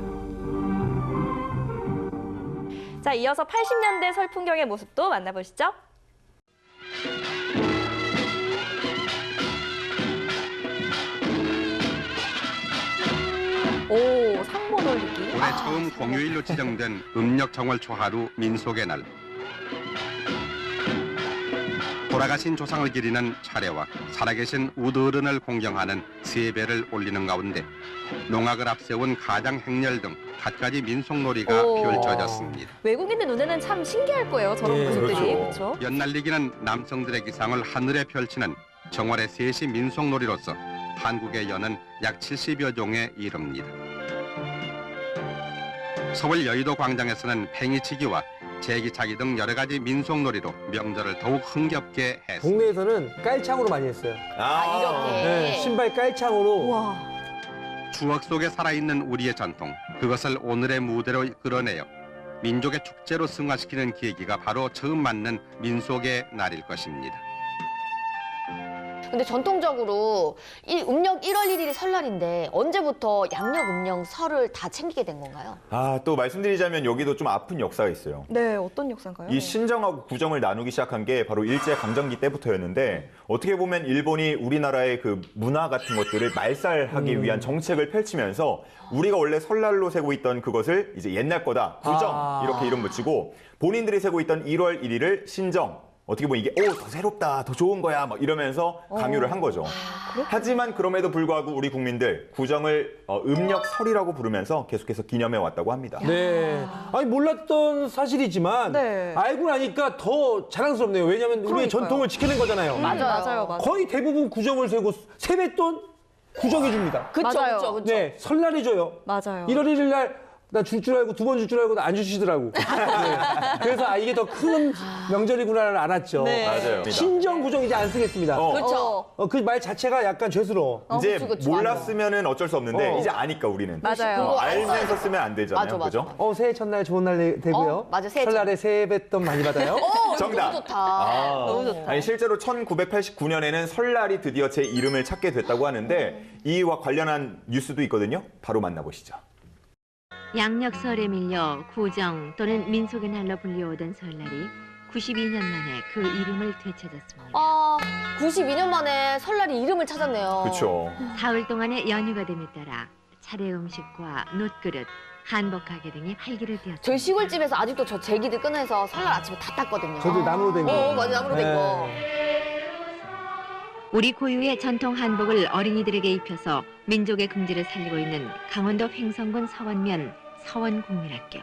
Speaker 1: 자, 이어서 80년대 설 풍경의 모습도 만나보시죠. 오, 상모 놀리기.
Speaker 14: 올해 처음 공휴일로 지정된 음력 정월 초하루 민속의 날. 돌아가신 조상을 기리는 차례와 살아계신 우드어른을 공경하는 세배를 올리는 가운데 농악을 앞세운 가장 행렬 등 갖가지 민속놀이가 펼쳐졌습니다.
Speaker 1: 외국인들 눈에는 참 신기할 거예요, 저런 모습들이. 그렇죠?
Speaker 14: 연날리기는 남성들의 기상을 하늘에 펼치는 정월의 세시 민속놀이로서 한국의 연은 약 70여 종에 이릅니다. 서울 여의도 광장에서는 팽이치기와 제기차기 등 여러 가지 민속놀이로 명절을 더욱 흥겹게 했습니다.
Speaker 11: 동네에서는 깔창으로 많이 했어요.
Speaker 12: 이렇게.
Speaker 11: 네, 신발 깔창으로.
Speaker 1: 와.
Speaker 14: 추억 속에 살아있는 우리의 전통, 그것을 오늘의 무대로 끌어내어 민족의 축제로 승화시키는 계기가 바로 처음 맞는 민속의 날일 것입니다.
Speaker 12: 근데 전통적으로 이 음력 1월 1일이 설날인데 언제부터 양력 음력 설을 다 챙기게 된 건가요?
Speaker 2: 또 말씀드리자면 여기도 좀 아픈 역사가 있어요.
Speaker 1: 네, 어떤 역사인가요?
Speaker 2: 이 신정하고 구정을 나누기 시작한 게 바로 일제강점기 때부터였는데 어떻게 보면 일본이 우리나라의 그 문화 같은 것들을 말살하기 위한 정책을 펼치면서 우리가 원래 설날로 세고 있던 그것을 이제 옛날 거다, 구정 이렇게 이름 붙이고 본인들이 세고 있던 1월 1일을 신정, 어떻게 보면 이게 더 새롭다, 더 좋은 거야 막 이러면서 강요를 한 거죠. 하지만 그럼에도 불구하고 우리 국민들 구정을 음력설이라고 부르면서 계속해서 기념해 왔다고 합니다.
Speaker 11: 네. 아니 몰랐던 사실이지만
Speaker 1: 네.
Speaker 11: 알고 나니까 더 자랑스럽네요. 왜냐하면 우리의 전통을 지켜낸 거잖아요.
Speaker 1: 맞아요.
Speaker 11: 거의 대부분 구정을 세고 세뱃돈 구정해 줍니다.
Speaker 12: 그렇죠.
Speaker 11: 네, 설날이 줘요.
Speaker 1: 맞아요.
Speaker 11: 1월 1일 날 나 줄 줄 알고 2번 줄 줄 알고 안 주시더라고. 네. 그래서 이게 더 큰 명절이구나를 알았죠.
Speaker 1: 네.
Speaker 2: 맞아요.
Speaker 11: 신정 구정 이제 안 쓰겠습니다.
Speaker 12: 그렇죠.
Speaker 11: 그 말 자체가 약간 죄스러워.
Speaker 2: 이제
Speaker 12: 그치.
Speaker 2: 몰랐으면은 어쩔 수 없는데 이제 아니까 우리는.
Speaker 1: 맞아요.
Speaker 2: 알면서 쓰면 안 되잖아요.
Speaker 12: 맞아.
Speaker 2: 그죠?
Speaker 11: 새해 첫날 좋은 날 되고요.
Speaker 12: 맞아, 새해
Speaker 11: 설날에 세뱃돈 많이 받아요.
Speaker 2: 정답.
Speaker 12: 너무 좋다. 너무 좋다.
Speaker 2: 아니 실제로 1989년에는 설날이 드디어 제 이름을 찾게 됐다고 하는데 이와 관련한 뉴스도 있거든요. 바로 만나보시죠.
Speaker 15: 양력설에 밀려 구정 또는 민속의 날로 불려오던 설날이 92년 만에 그 이름을 되찾았습니다.
Speaker 12: 92년 만에 설날이 이름을 찾았네요.
Speaker 2: 그렇죠.
Speaker 15: 사흘 동안의 연휴가 됨에 따라 차례 음식과 놋그릇, 한복 가게 등이 활기를 띠었습니다.
Speaker 12: 저희 시골집에서 아직도 저 제기들 꺼내서 설날 아침에 다 땄거든요.
Speaker 11: 저도 나무로 된 거.
Speaker 12: 맞아, 나무로 된 거.
Speaker 15: 우리 고유의 전통 한복을 어린이들에게 입혀서 민족의 긍지를 살리고 있는 강원도 횡성군 서원면 서원국민학교.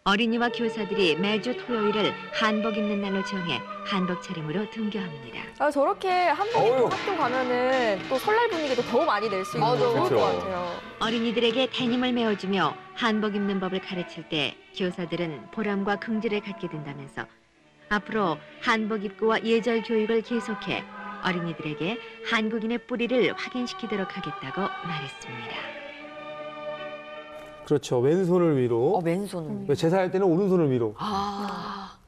Speaker 15: 어린이와 교사들이 매주 토요일을 한복 입는 날로 정해 한복 차림으로 등교합니다.
Speaker 1: 저렇게 한복 입고 학교 가면은 또 설날 분위기도 더 많이 낼 수 있는 좋을 것 같아요.
Speaker 15: 어린이들에게 태님을 메워주며 한복 입는 법을 가르칠 때 교사들은 보람과 긍지를 갖게 된다면서 앞으로 한복 입구와 예절 교육을 계속해 어린이들에게 한국인의 뿌리를 확인시키도록 하겠다고 말했습니다.
Speaker 11: 그렇죠. 왼손을 위로.
Speaker 12: 왼손을.
Speaker 11: 제사할 때는 오른손을 위로.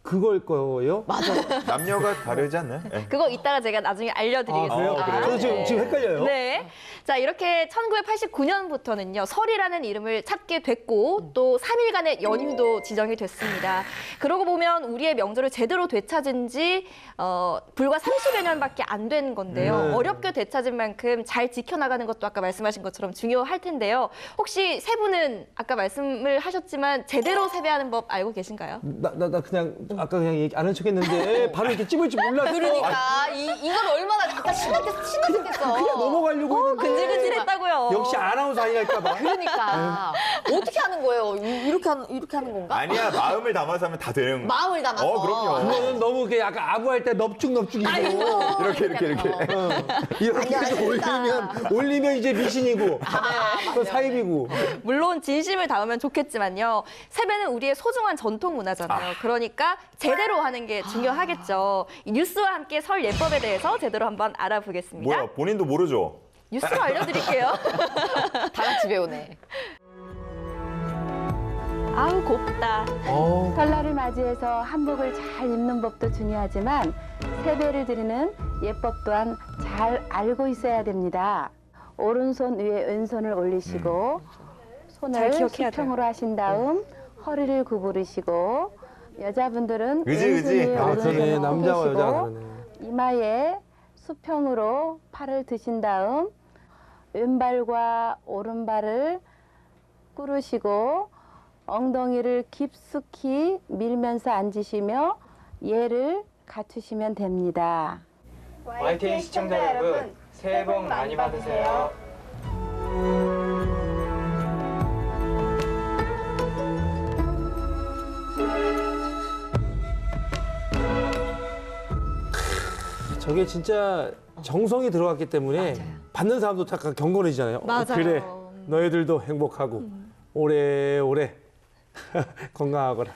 Speaker 11: 그걸 거예요?
Speaker 12: 맞아.
Speaker 2: 남녀가 다르지 않나요? 네.
Speaker 1: 그거 이따가 제가 나중에 알려드리겠습니다.
Speaker 11: 그래요? 저도 지금 헷갈려요.
Speaker 1: 네. 자, 이렇게 1989년부터는요, 설이라는 이름을 찾게 됐고, 또 3일간의 연휴도 지정이 됐습니다. 그러고 보면 우리의 명절을 제대로 되찾은 지 불과 30여 년밖에 안 된 건데요. 어렵게 되찾은 만큼 잘 지켜나가는 것도 아까 말씀하신 것처럼 중요할 텐데요. 혹시 세 분은 아까 말씀을 하셨지만 제대로 세배하는 법 알고 계신가요?
Speaker 11: 나 그냥 아까 그냥 얘기 안 한 척했는데 바로 이렇게 찝을 줄 몰랐어.
Speaker 12: 그러니까 이걸 얼마나 아까 신났겠어.
Speaker 11: 그냥 넘어가려고 했는데.
Speaker 1: 근질근질했다고요.
Speaker 11: 역시 아나운서 아니랄까 봐.
Speaker 12: 그러니까 어떻게 하는 거예요? 이렇게 하는 건가?
Speaker 2: 아니야, 마음을 담아서 하면 다 되는.
Speaker 12: 마음을 담아서.
Speaker 2: 그럼요.
Speaker 11: 그거는 너무 이렇게 약간 아부할 때 넙죽넙죽이고
Speaker 2: 이렇게.
Speaker 11: 이렇게 해서 올리면 이제 미신이고 또 사입이고.
Speaker 1: 물론 진심을 담으면 좋겠지만요. 세배는 우리의 소중한 전통 문화잖아요. 그러니까 제대로 하는 게 중요하겠죠. 이 뉴스와 함께 설 예법에 대해서 제대로 한번 알아보겠습니다.
Speaker 2: 뭐야, 본인도 모르죠?
Speaker 1: 뉴스로 알려드릴게요.
Speaker 12: 다 같이 배우네.
Speaker 1: 아우, 곱다.
Speaker 16: 설날을 맞이해서 한복을 잘 입는 법도 중요하지만 세배를 드리는 예법 또한 잘 알고 있어야 됩니다. 오른손 위에 왼손을 올리시고 손을 수평으로 하신 다음 허리를 구부리시고 여자분들은 왼손 위에 오른손을
Speaker 11: 남자와 여자가
Speaker 16: 펴시고 이마에 수평으로 팔을 드신 다음 왼발과 오른발을 꾸르시고 엉덩이를 깊숙이 밀면서 앉으시며 예를 갖추시면 됩니다.
Speaker 5: YTN 시청자 여러분, 새해 복 많이 받으세요.
Speaker 11: 저게 진짜 정성이 들어갔기 때문에 받는 사람도 약간 경건해지잖아요.
Speaker 1: 맞아요.
Speaker 11: 그래, 너희들도 행복하고 오래오래 건강하거라.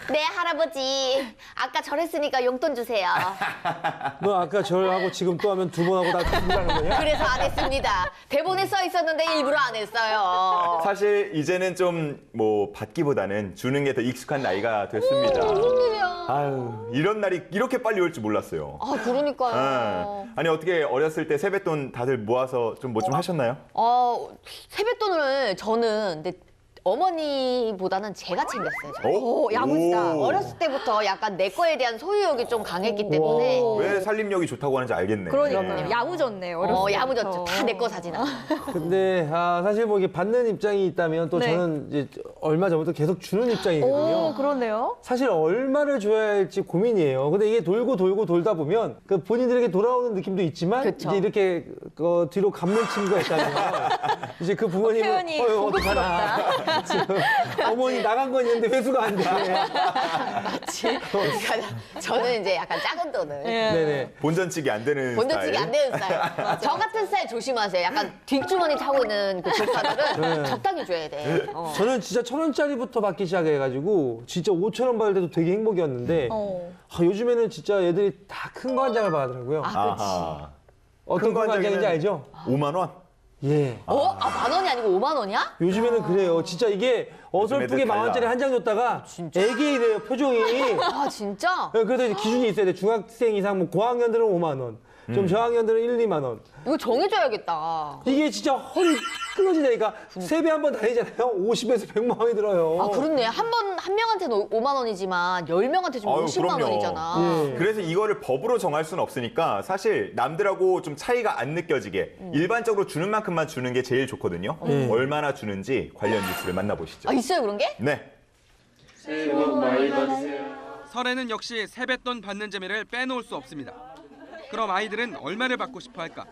Speaker 12: 네, 할아버지. 아까 절했으니까 용돈 주세요.
Speaker 11: 너 아까 절하고 지금 또 하면 2번 하고 나 죽으라는 거냐?
Speaker 12: 그래서 안 했습니다. 대본에 써 있었는데 일부러 안 했어요.
Speaker 2: 사실 이제는 좀 뭐 받기보다는 주는 게 더 익숙한 나이가 됐습니다.
Speaker 12: 무슨 일이야.
Speaker 2: 아유, 이런 날이 이렇게 빨리 올 줄 몰랐어요.
Speaker 12: 아, 그러니까요.
Speaker 2: 아니 어떻게 어렸을 때 세뱃돈 다들 모아서 좀 뭐 좀 하셨나요?
Speaker 12: 세뱃돈을 저는 근데 어머니보다는 제가 챙겼어요. 저는.
Speaker 2: 오, 야무지다.
Speaker 12: 어렸을 때부터 약간 내 거에 대한 소유욕이 좀 강했기 때문에.
Speaker 2: 왜 살림력이 좋다고 하는지 알겠네.
Speaker 1: 그러니까요. 야무졌네.
Speaker 12: 야무졌죠. 다 내 거 사진아.
Speaker 11: 근데 사실 뭐 이게 받는 입장이 있다면 또
Speaker 1: 네.
Speaker 11: 저는 이제 얼마 전부터 계속 주는 입장이거든요.
Speaker 1: 오, 그러네요.
Speaker 11: 사실 얼마를 줘야 할지 고민이에요. 근데 이게 돌고 돌다 보면 그 본인들에게 돌아오는 느낌도 있지만
Speaker 12: 그쵸.
Speaker 11: 이제 이렇게 뒤로 감는 친구가 있다면 이제 그 부모님은
Speaker 1: 표현이
Speaker 11: 어떡하나. 지금 어머니 나간 건 있는데 회수가 안 돼.
Speaker 12: 맞지? 그러니까 저는 이제 약간 작은 돈을.
Speaker 2: 네네. 본전치기 안 되는
Speaker 12: 본전치기
Speaker 2: 스타일.
Speaker 12: 안 되는 스타일. 저 같은 스타일 조심하세요. 약간 뒷주머니 타고 있는 그 조카들은
Speaker 11: 네.
Speaker 12: 적당히 줘야 돼.
Speaker 11: 저는 진짜 1,000원짜리부터 받기 시작해가지고 진짜 5,000원 받을 때도 되게 행복이었는데 요즘에는 진짜 애들이 다 큰 거 한 장을 받더라고요.
Speaker 2: 아하.
Speaker 11: 어떤 거 한 장인지 알죠?
Speaker 2: 5만 원?
Speaker 11: 예.
Speaker 12: 10,000원이 아니고 5만 원이야?
Speaker 11: 요즘에는 그래요. 진짜 이게 어설프게
Speaker 2: 애들
Speaker 11: 10,000원짜리 한 장 줬다가 애기이래요, 표정이.
Speaker 12: 아, 진짜?
Speaker 11: 그래서 이제 기준이 있어야 돼. 중학생 이상 뭐 고학년들은 5만 원. 좀 저학년들은 1, 2만 원.
Speaker 12: 이거 정해줘야겠다.
Speaker 11: 이게 진짜 허리 끊어지니까 세배 한 번 다니잖아요. 50에서 100만 원이 들어요.
Speaker 12: 아, 그렇네. 한 명한테는 5만 원이지만 10명한테 주면 50만 원이잖아.
Speaker 11: 예.
Speaker 2: 그래서 이거를 법으로 정할 수는 없으니까 사실 남들하고 좀 차이가 안 느껴지게 일반적으로 주는 만큼만 주는 게 제일 좋거든요. 얼마나 주는지 관련 뉴스를 만나보시죠.
Speaker 12: 아, 있어요, 그런 게?
Speaker 2: 네.
Speaker 17: 설에는 역시 세뱃돈 받는 재미를 빼놓을 수 없습니다. 그럼 아이들은 얼마를 받고 싶어 할까?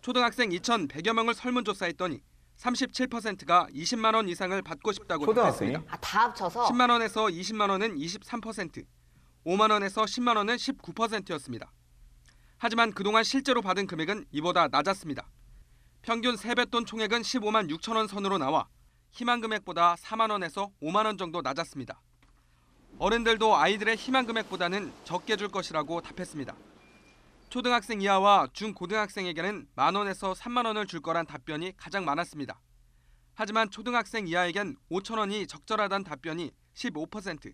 Speaker 17: 초등학생 2,100여 명을 설문조사했더니 37%가 20만 원 이상을 받고 싶다고
Speaker 2: 초등학생이?
Speaker 17: 답했습니다.
Speaker 12: 아, 다 합쳐서?
Speaker 17: 10만 원에서 20만 원은 23%, 5만 원에서 10만 원은 19%였습니다. 하지만 그동안 실제로 받은 금액은 이보다 낮았습니다. 평균 세뱃돈 총액은 15만 6천 원 선으로 나와 희망 금액보다 4만 원에서 5만 원 정도 낮았습니다. 어른들도 아이들의 희망 금액보다는 적게 줄 것이라고 답했습니다. 초등학생 이하와 중고등학생에게는 만 원에서 3만 원을 줄 거란 답변이 가장 많았습니다. 하지만 초등학생 이하에겐 5천 원이 적절하다는 답변이 15%,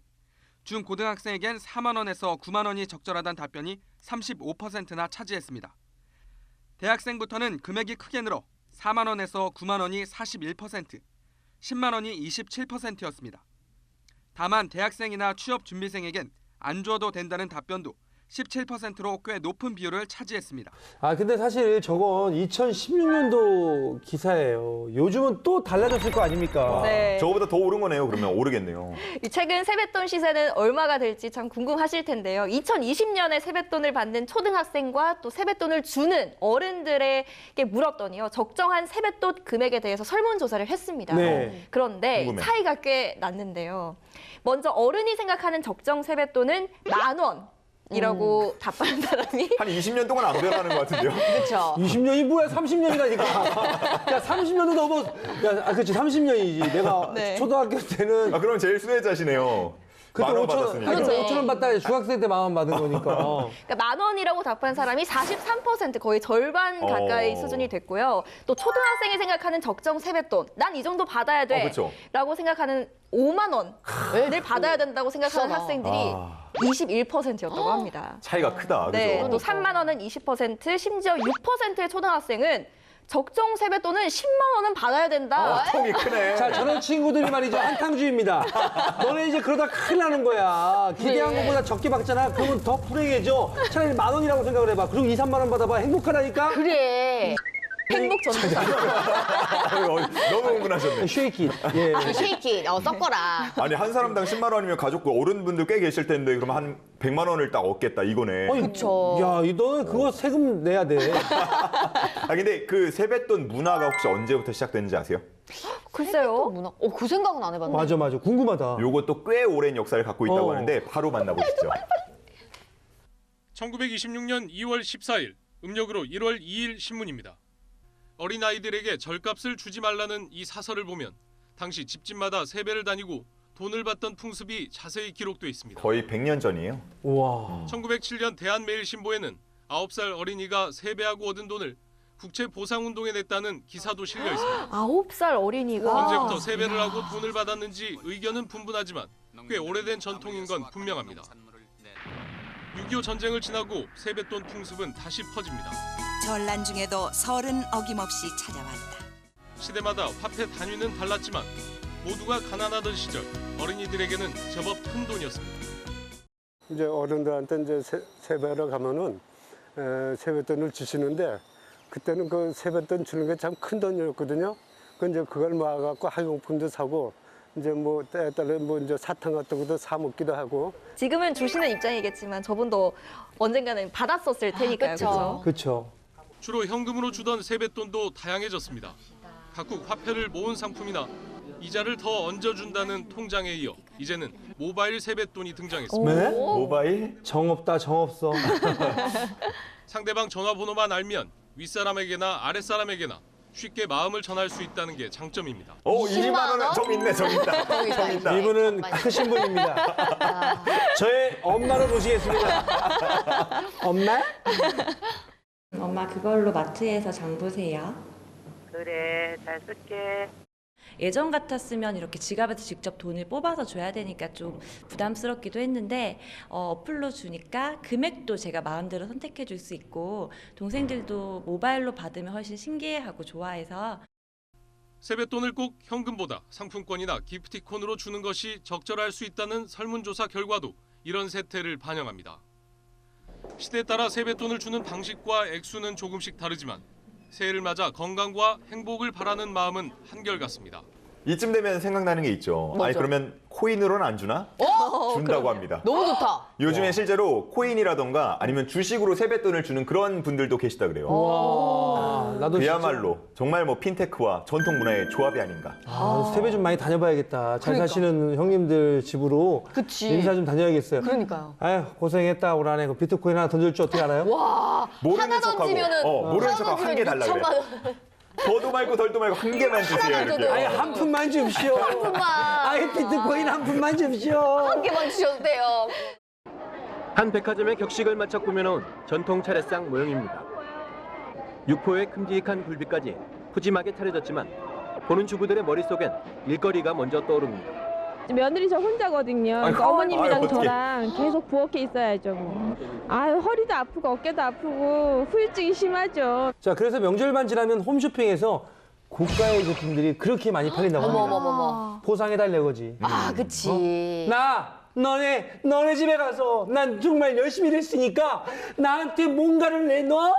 Speaker 17: 중고등학생에겐 4만 원에서 9만 원이 적절하다는 답변이 35%나 차지했습니다. 대학생부터는 금액이 크게 늘어 4만 원에서 9만 원이 41%, 10만 원이 27%였습니다. 다만 대학생이나 취업준비생에겐 안 줘도 된다는 답변도 17%로 꽤 높은 비율을 차지했습니다.
Speaker 11: 근데 사실 저건 2016년도 기사예요. 요즘은 또 달라졌을 거 아닙니까?
Speaker 1: 네.
Speaker 2: 저거보다 더 오른 거네요. 그러면 오르겠네요.
Speaker 1: 이 최근 세뱃돈 시세는 얼마가 될지 참 궁금하실 텐데요. 2020년에 세뱃돈을 받는 초등학생과 또 세뱃돈을 주는 어른들에게 물었더니요. 적정한 세뱃돈 금액에 대해서 설문조사를 했습니다.
Speaker 11: 네.
Speaker 1: 그런데
Speaker 2: 궁금해.
Speaker 1: 차이가 꽤 났는데요. 먼저 어른이 생각하는 적정 세뱃돈은 10,000원. 이라고 답하는 사람이
Speaker 2: 한 20년 동안 안 변하는 것 같은데요.
Speaker 12: 그렇죠.
Speaker 11: 20년이 뭐야? 30년이라니까. 야, 30년도 넘어. 그렇지. 30년이지. 내가
Speaker 1: 네.
Speaker 11: 초등학교 때는
Speaker 2: 그럼 제일 수혜자시네요.
Speaker 11: 그때
Speaker 2: 만원
Speaker 11: 5천
Speaker 2: 받았으니까.
Speaker 11: 원.
Speaker 12: 그렇죠.
Speaker 11: 5천 원 받다 중학생 때 10,000원 받은 거니까.
Speaker 1: 그러니까 10,000원이라고 답한 사람이 43%, 거의 절반 가까이 수준이 됐고요. 또 초등학생이 생각하는 적정 세뱃돈, 난 이 정도 받아야 돼
Speaker 2: 그쵸.
Speaker 1: 라고 생각하는 5만 원을 받아야 된다고 생각하는
Speaker 12: 비싸다.
Speaker 1: 학생들이 21%였다고 합니다.
Speaker 2: 차이가 크다.
Speaker 1: 네,
Speaker 2: 그죠?
Speaker 1: 또 3만 원은 20%, 심지어 6%의 초등학생은 적정 세뱃돈은 10만 원은 받아야 된다.
Speaker 2: 통이 크네.
Speaker 11: 자, 저런 친구들이 말이죠. 한탕주의입니다. 너네 이제 그러다 큰일 나는 거야. 기대한 것보다 적게 받잖아. 그러면 더 불행해져. 차라리 10,000원이라고 생각을 해봐. 그리고 2, 3만 원 받아봐. 행복하다니까?
Speaker 12: 그래.
Speaker 1: 행복 전도사.
Speaker 2: 너무 흥분하셨네.
Speaker 11: 쉐이키. 예.
Speaker 12: 쉐이키, 섞어라.
Speaker 2: 아니 한 사람당 10만 원이면 가족 어른분들 꽤 계실 텐데 그럼 한 100만 원을 딱 얻겠다 이거네.
Speaker 12: 그쵸.
Speaker 11: 야, 너는 그거 세금 내야 돼.
Speaker 2: 근데 그 세뱃돈 문화가 혹시 언제부터 시작됐는지 아세요?
Speaker 1: 글쎄요.
Speaker 12: 문화. 그 생각은 안 해봤네.
Speaker 11: 맞아. 궁금하다.
Speaker 2: 요것도 꽤 오랜 역사를 갖고 있다고 하는데 바로 만나보시죠.
Speaker 18: 1926년 2월 14일, 음력으로 1월 2일 신문입니다. 어린아이들에게 절값을 주지 말라는 이 사설을 보면 당시 집집마다 세배를 다니고 돈을 받던 풍습이 자세히 기록돼 있습니다.
Speaker 2: 거의 100년 전이에요.
Speaker 11: 와.
Speaker 18: 1907년 대한매일신보에는 9살 어린이가 세배하고 얻은 돈을 국채 보상운동에 냈다는 기사도 실려 있습니다.
Speaker 1: 9살 어린이가
Speaker 18: 언제부터 세배를 하고 돈을 받았는지 의견은 분분하지만 꽤 오래된 전통인 건 분명합니다. 6.25 전쟁을 지나고 세뱃돈 풍습은 다시 퍼집니다.
Speaker 19: 전란 중에도 설은 어김없이 찾아왔다.
Speaker 18: 시대마다 화폐 단위는 달랐지만 모두가 가난하던 시절 어린이들에게는 제법 큰 돈이었습니다.
Speaker 20: 이제 어른들한테 이제 세배하러 가면은 세뱃돈을 주시는데 그때는 그 세뱃돈 주는 게 참 큰 돈이었거든요. 이제 그걸 모아갖고 학용품도 사고 이제 뭐 때에 따라 뭐 이제 사탕 같은 것도 사 먹기도 하고.
Speaker 1: 지금은 주시는 입장이겠지만 저분도 언젠가는 받았었을 테니까요. 그렇죠.
Speaker 11: 그렇죠.
Speaker 18: 주로 현금으로 주던 세뱃돈도 다양해졌습니다. 각국 화폐를 모은 상품이나 이자를 더 얹어준다는 통장에 이어 이제는 모바일 세뱃돈이 등장했습니다.
Speaker 11: 네?
Speaker 2: 모바일?
Speaker 11: 정없다 정없어.
Speaker 18: 상대방 전화번호만 알면 윗사람에게나 아랫사람에게나 쉽게 마음을 전할 수 있다는 게 장점입니다.
Speaker 2: 20만 원은 좀 있네, 좀 있다. 좀 있다.
Speaker 11: 이분은 크신 분입니다. 저의 엄마로 모시겠습니다. 엄마?
Speaker 21: 엄마 그걸로 마트에서 장 보세요.
Speaker 22: 그래, 잘 쓸게.
Speaker 21: 예전 같았으면 이렇게 지갑에서 직접 돈을 뽑아서 줘야 되니까 좀 부담스럽기도 했는데 어플로 주니까 금액도 제가 마음대로 선택해 줄 수 있고 동생들도 모바일로 받으면 훨씬 신기해하고 좋아해서
Speaker 18: 세뱃돈을 꼭 현금보다 상품권이나 기프티콘으로 주는 것이 적절할 수 있다는 설문조사 결과도 이런 세태를 반영합니다. 시대에 따라 세뱃돈을 주는 방식과 액수는 조금씩 다르지만 새해를 맞아 건강과 행복을 바라는 마음은 한결같습니다.
Speaker 2: 이쯤 되면 생각나는 게 있죠. 아니 그러면 코인으로는 안 주나? 준다고 합니다.
Speaker 12: 너무 좋다.
Speaker 2: 요즘엔 실제로 코인이라던가 아니면 주식으로 세뱃돈을 주는 그런 분들도 계시다 그래요.
Speaker 11: 와, 나도
Speaker 2: 그야말로 정말 뭐 핀테크와 전통 문화의 조합이 아닌가.
Speaker 11: 세배 좀 많이 다녀봐야겠다. 잘
Speaker 12: 그러니까.
Speaker 11: 사시는 형님들 집으로
Speaker 12: 그치.
Speaker 11: 인사 좀 다녀야겠어요.
Speaker 12: 그러니까요.
Speaker 11: 아유 고생했다 우리 아내. 비트코인 하나 던질 줄 어떻게 알아요?
Speaker 12: 와,
Speaker 2: 모르는
Speaker 12: 하나
Speaker 2: 척하고,
Speaker 12: 던지면은
Speaker 2: 모르는 척하고 한 개 달라 그래.
Speaker 12: 6천만 원.
Speaker 2: 더도 말고 덜도 말고 한 개만 주세요 이렇게.
Speaker 11: 아니 한 푼만 줍시오.
Speaker 12: 한 푼만.
Speaker 11: 아이 비트코인 한 푼만 줍시오.
Speaker 12: 한 개만 주셔도 돼요.
Speaker 23: 한 백화점의 격식을 맞춰 꾸며놓은 전통 차례상 모형입니다. 육포에 큼직한 굴비까지 푸짐하게 차려졌지만 보는 주부들의 머릿속엔 일거리가 먼저 떠오릅니다.
Speaker 24: 며느리 저 혼자거든요. 그러니까 어머님이랑 저랑 계속 부엌에 있어야죠. 뭐. 아유 허리도 아프고 어깨도 아프고 후유증이 심하죠.
Speaker 11: 자 그래서 명절만 지나면 홈쇼핑에서 고가의 제품들이 그렇게 많이 팔린다고 합니다.
Speaker 12: 어머머머머.
Speaker 11: 포상해달래 거지.
Speaker 12: 아, 그치.
Speaker 11: 너네 집에 가서 난 정말 열심히 일했으니까 나한테 뭔가를 내놔.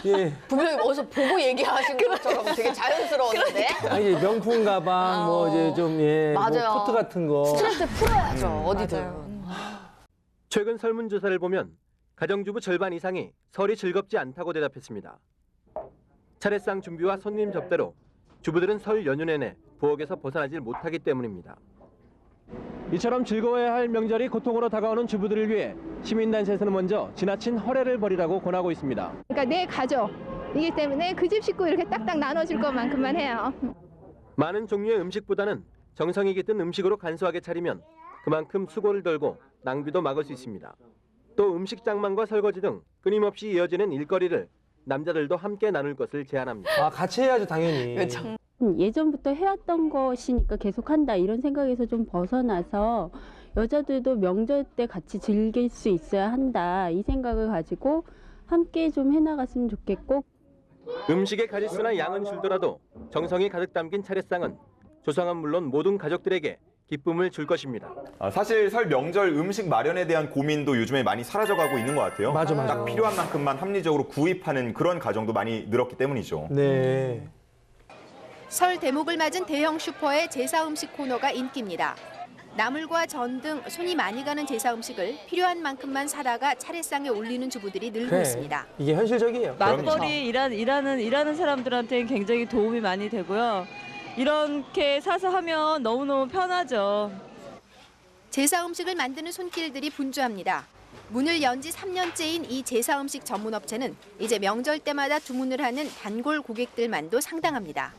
Speaker 11: 예.
Speaker 12: 분명히 어디서 보고 얘기하신 것처럼 되게 자연스러웠는데.
Speaker 11: 아니 명품 가방 뭐 이제 좀 예.
Speaker 12: 맞아요.
Speaker 11: 뭐 코트 같은 거.
Speaker 12: 스트레스 풀어야죠. 어디든.
Speaker 23: 최근 설문조사를 보면 가정주부 절반 이상이 설이 즐겁지 않다고 대답했습니다. 차례상 준비와 손님 접대로 주부들은 설 연휴 내내 부엌에서 벗어나질 못하기 때문입니다. 이처럼 즐거워야 할 명절이 고통으로 다가오는 주부들을 위해 시민단체에서는 먼저 지나친 허례를 버리라고 권하고 있습니다.
Speaker 24: 그러니까 내 가족이기 때문에 그 집 식구 이렇게 딱딱 나눠줄 것만큼만 해요.
Speaker 23: 많은 종류의 음식보다는 정성이 깃든 음식으로 간소하게 차리면 그만큼 수고를 덜고 낭비도 막을 수 있습니다. 또 음식 장만과 설거지 등 끊임없이 이어지는 일거리를 남자들도 함께 나눌 것을 제안합니다.
Speaker 11: 아 같이 해야죠 당연히.
Speaker 25: 예전부터 해왔던 것이니까 계속한다 이런 생각에서 좀 벗어나서 여자들도 명절 때 같이 즐길 수 있어야 한다 이 생각을 가지고 함께 좀 해나갔으면 좋겠고
Speaker 23: 음식의 가짓수나 양은 줄더라도 정성이 가득 담긴 차례상은 조상은 물론 모든 가족들에게 기쁨을 줄 것입니다.
Speaker 2: 사실 설 명절 음식 마련에 대한 고민도 요즘에 많이 사라져가고 있는 것 같아요.
Speaker 11: 맞아.
Speaker 2: 딱 필요한 만큼만 합리적으로 구입하는 그런 가정도 많이 늘었기 때문이죠.
Speaker 11: 네.
Speaker 26: 설 대목을 맞은 대형 슈퍼의 제사 음식 코너가 인기입니다. 나물과 전 등 손이 많이 가는 제사 음식을 필요한 만큼만 사다가 차례상에 올리는 주부들이 늘고 있습니다.
Speaker 11: 이게 현실적이에요.
Speaker 27: 맞벌이 일하는 사람들한테는 굉장히 도움이 많이 되고요. 이렇게 사서 하면 너무너무 편하죠.
Speaker 26: 제사 음식을 만드는 손길들이 분주합니다. 문을 연 지 3년째인 이 제사 음식 전문 업체는 이제 명절 때마다 주문을 하는 단골 고객들만도 상당합니다.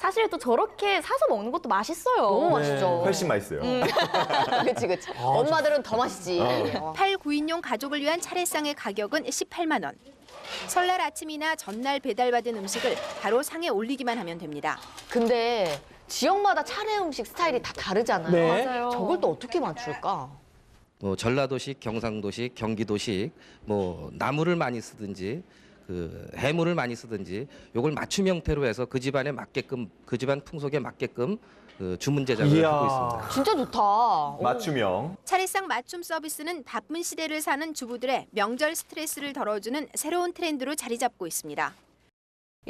Speaker 1: 사실 또 저렇게 사서 먹는 것도 맛있어요.
Speaker 12: 너무 맛있죠.
Speaker 2: 훨씬 맛있어요.
Speaker 12: 그치. 엄마들은 더 맛있지.
Speaker 26: 8, 9인용 가족을 위한 차례상의 가격은 18만 원. 설날 아침이나 전날 배달받은 음식을 바로 상에 올리기만 하면 됩니다.
Speaker 12: 근데 지역마다 차례 음식 스타일이 다 다르잖아요.
Speaker 11: 네.
Speaker 1: 맞아요.
Speaker 12: 저걸 또 어떻게 맞출까?
Speaker 3: 뭐 전라도식, 경상도식, 경기도식, 뭐 나물을 많이 쓰든지 그 해물을 많이 쓰든지 요걸 맞춤 형태로 해서 그 집안에 맞게끔 그 집안 풍속에 맞게끔 그 주문 제작을 하고 있습니다.
Speaker 12: 진짜 좋다.
Speaker 2: 맞춤형.
Speaker 26: 차례상 맞춤 서비스는 바쁜 시대를 사는 주부들의 명절 스트레스를 덜어주는 새로운 트렌드로 자리 잡고 있습니다.